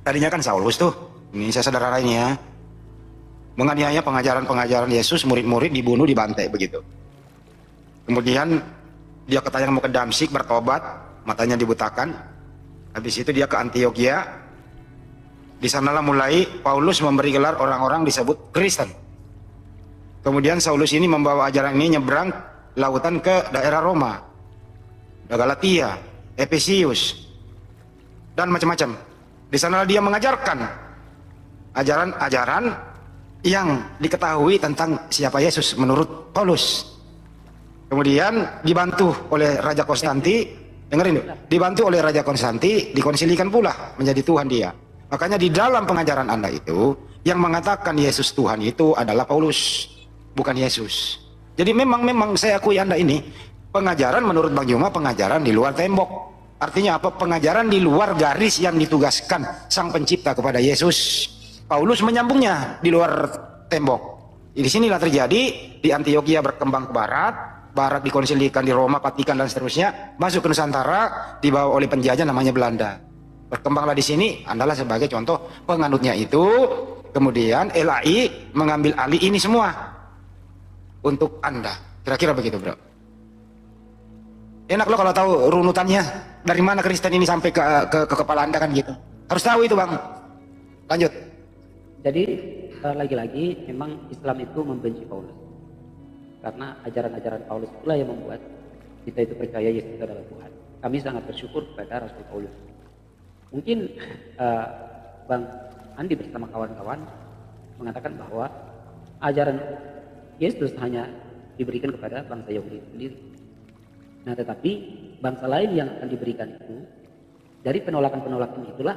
tadinya kan Saulus tuh, ini saya saudara lainnya, menganiaya pengajaran Yesus, murid-murid dibunuh, dibantai begitu. Kemudian dia ketayang mau ke Damsyik bertobat, matanya dibutakan. Habis itu dia ke Antioquia. Di sanalah mulai Paulus memberi gelar orang-orang disebut Kristen. Kemudian Saulus ini membawa ajaran ini nyebrang lautan ke daerah Roma, Galatia, Efesius, dan macam-macam. Di sanalah dia mengajarkan ajaran-ajaran yang diketahui tentang siapa Yesus menurut Paulus. Kemudian dibantu oleh Raja Konstanti, dengerin dulu, dibantu oleh Raja Konstanti, dikonsilikan pula menjadi Tuhan dia. Makanya di dalam pengajaran Anda itu, yang mengatakan Yesus Tuhan itu adalah Paulus, bukan Yesus. Jadi memang saya akui Anda ini, pengajaran menurut Bang Juma, pengajaran di luar tembok. Artinya apa? Pengajaran di luar garis yang ditugaskan Sang Pencipta kepada Yesus. Paulus menyambungnya di luar tembok. Di sinilah terjadi, di Antioquia berkembang ke barat, barat dikonsilikan di Roma, Vatikan dan seterusnya, masuk ke Nusantara dibawa oleh penjajah namanya Belanda. Berkembanglah di sini, Andalah sebagai contoh penganutnya itu. Kemudian LAI mengambil alih ini semua untuk Anda. Kira-kira begitu, bro. Enak lo kalau tahu runutannya dari mana Kristen ini sampai ke kepala Anda kan gitu. Harus tahu itu, Bang. Lanjut. Jadi lagi-lagi memang Islam itu membenci Paulus. Karena ajaran-ajaran Paulus itulah yang membuat kita itu percaya Yesus itu adalah Tuhan. Kami sangat bersyukur kepada Rasul Paulus. Mungkin Bang Andi bersama kawan-kawan mengatakan bahwa ajaran Yesus hanya diberikan kepada bangsa Yahudi sendiri. Nah, tetapi bangsa lain yang akan diberikan itu, dari penolakan-penolakan itulah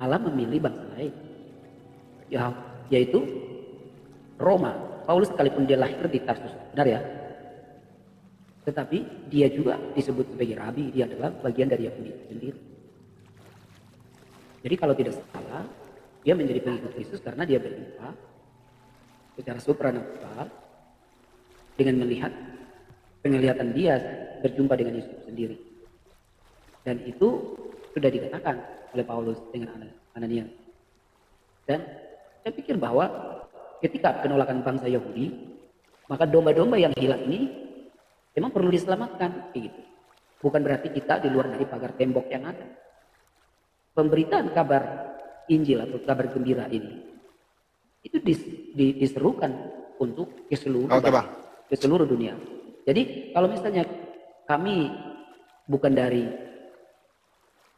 Allah memilih bangsa lain, yaitu Roma. Paulus sekalipun dia lahir di Tarsus, benar ya, tetapi dia juga disebut sebagai rabi, dia adalah bagian dari Yahudi sendiri. Jadi kalau tidak salah, dia menjadi pengikut Kristus karena dia berjumpa secara supranatural dengan melihat penglihatan dia berjumpa dengan Yesus sendiri. Dan itu sudah dikatakan oleh Paulus dengan Ananias. Dan saya pikir bahwa ketika penolakan bangsa Yahudi, maka domba-domba yang hilang ini memang perlu diselamatkan. Gitu. Bukan berarti kita di luar dari pagar tembok yang ada. Pemberitaan kabar Injil atau kabar gembira ini itu diserukan untuk ke seluruh dunia. Jadi kalau misalnya kami bukan dari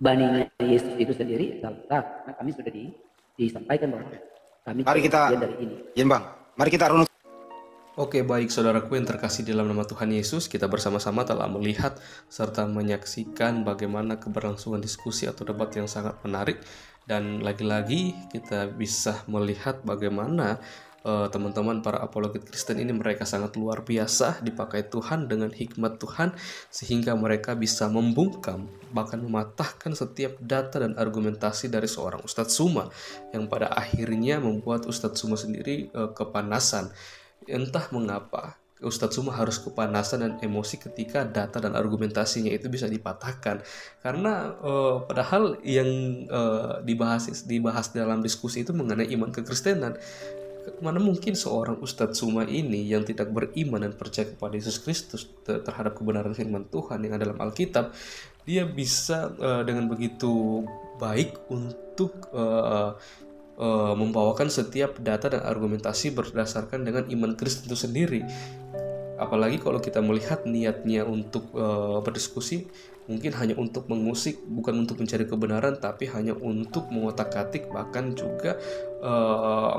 baninya Yesus itu sendiri, karena kami sudah disampaikan bahwa kami bagian dari ini. Ya, Bang. Mari kita runut. Oke, baik saudaraku yang terkasih dalam nama Tuhan Yesus, kita bersama-sama telah melihat serta menyaksikan bagaimana keberlangsungan diskusi atau debat yang sangat menarik. Dan lagi-lagi kita bisa melihat bagaimana teman-teman para apologet Kristen ini mereka sangat luar biasa dipakai Tuhan dengan hikmat Tuhan sehingga mereka bisa membungkam bahkan mematahkan setiap data dan argumentasi dari seorang Ustadz Suma yang pada akhirnya membuat Ustadz Suma sendiri kepanasan. Entah mengapa Ustadz Suma harus kepanasan dan emosi ketika data dan argumentasinya itu bisa dipatahkan karena padahal yang dibahas dalam diskusi itu mengenai iman kekristenan. Mana mungkin seorang Ustadz Suma ini yang tidak beriman dan percaya kepada Yesus Kristus terhadap kebenaran firman Tuhan yang ada dalam Alkitab, dia bisa dengan begitu baik untuk membawakan setiap data dan argumentasi berdasarkan dengan iman Kristen itu sendiri. Apalagi kalau kita melihat niatnya untuk berdiskusi mungkin hanya untuk mengusik, bukan untuk mencari kebenaran, tapi hanya untuk mengotak-atik bahkan juga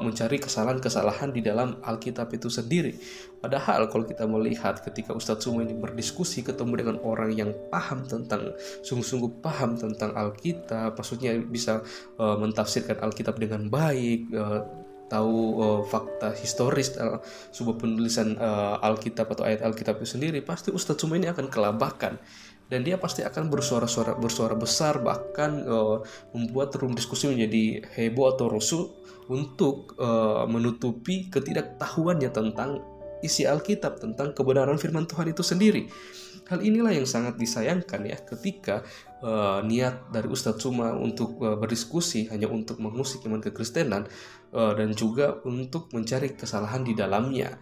mencari kesalahan-kesalahan di dalam Alkitab itu sendiri. Padahal kalau kita melihat ketika Ustadz Suma ini berdiskusi ketemu dengan orang yang paham tentang, sungguh-sungguh paham tentang Alkitab, maksudnya bisa mentafsirkan Alkitab dengan baik, tahu fakta historis sebuah penulisan Alkitab atau ayat Alkitab itu sendiri, pasti Ustadz Suma ini akan kelabakan dan dia pasti akan bersuara besar, bahkan membuat room diskusi menjadi heboh atau rusuh untuk menutupi ketidaktahuannya tentang isi Alkitab, tentang kebenaran firman Tuhan itu sendiri. Hal inilah yang sangat disayangkan ya, ketika niat dari Ustadz Suma untuk berdiskusi hanya untuk mengusik iman kekristenan dan juga untuk mencari kesalahan di dalamnya.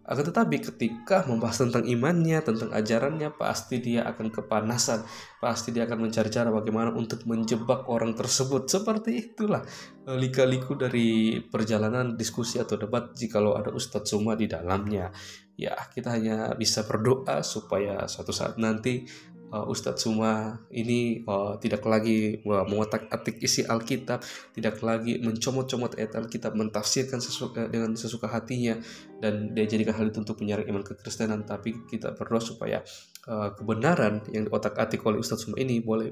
Akan tetapi ketika membahas tentang imannya, tentang ajarannya, pasti dia akan kepanasan, pasti dia akan mencari cara bagaimana untuk menjebak orang tersebut. Seperti itulah lika-liku dari perjalanan diskusi atau debat jikalau ada Ustadz Suma di dalamnya. Ya, kita hanya bisa berdoa supaya suatu saat nanti Ustadz Suma ini tidak lagi mengotak-atik isi Alkitab, tidak lagi mencomot-comot ayat Alkitab, mentafsirkan dengan sesuka hatinya, dan dia jadikan hal itu untuk menyerang iman kekristenan. Tapi kita berdoa supaya kebenaran yang diotak-atik oleh Ustadz Suma ini boleh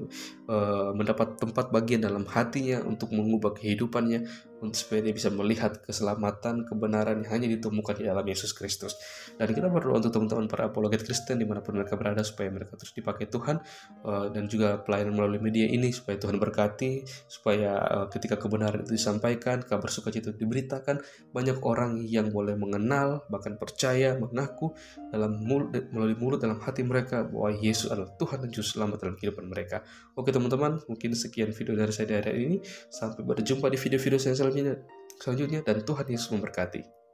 mendapat tempat bagian dalam hatinya untuk mengubah kehidupannya, untuk supaya dia bisa melihat keselamatan, kebenaran yang hanya ditemukan di dalam Yesus Kristus. Dan kita berdoa untuk teman-teman para apologet Kristen dimanapun mereka berada, supaya mereka terus dipakai Tuhan, dan juga pelayanan melalui media ini, supaya Tuhan berkati, supaya ketika kebenaran itu disampaikan, kabar sukacita itu diberitakan, banyak orang yang boleh mengenal mengenal, bahkan percaya, mengaku melalui mulut dalam hati mereka bahwa Yesus adalah Tuhan dan Juru Selamat dalam kehidupan mereka. Oke teman-teman, mungkin sekian video dari saya di hari ini. Sampai berjumpa di video-video saya selanjutnya, dan Tuhan Yesus memberkati.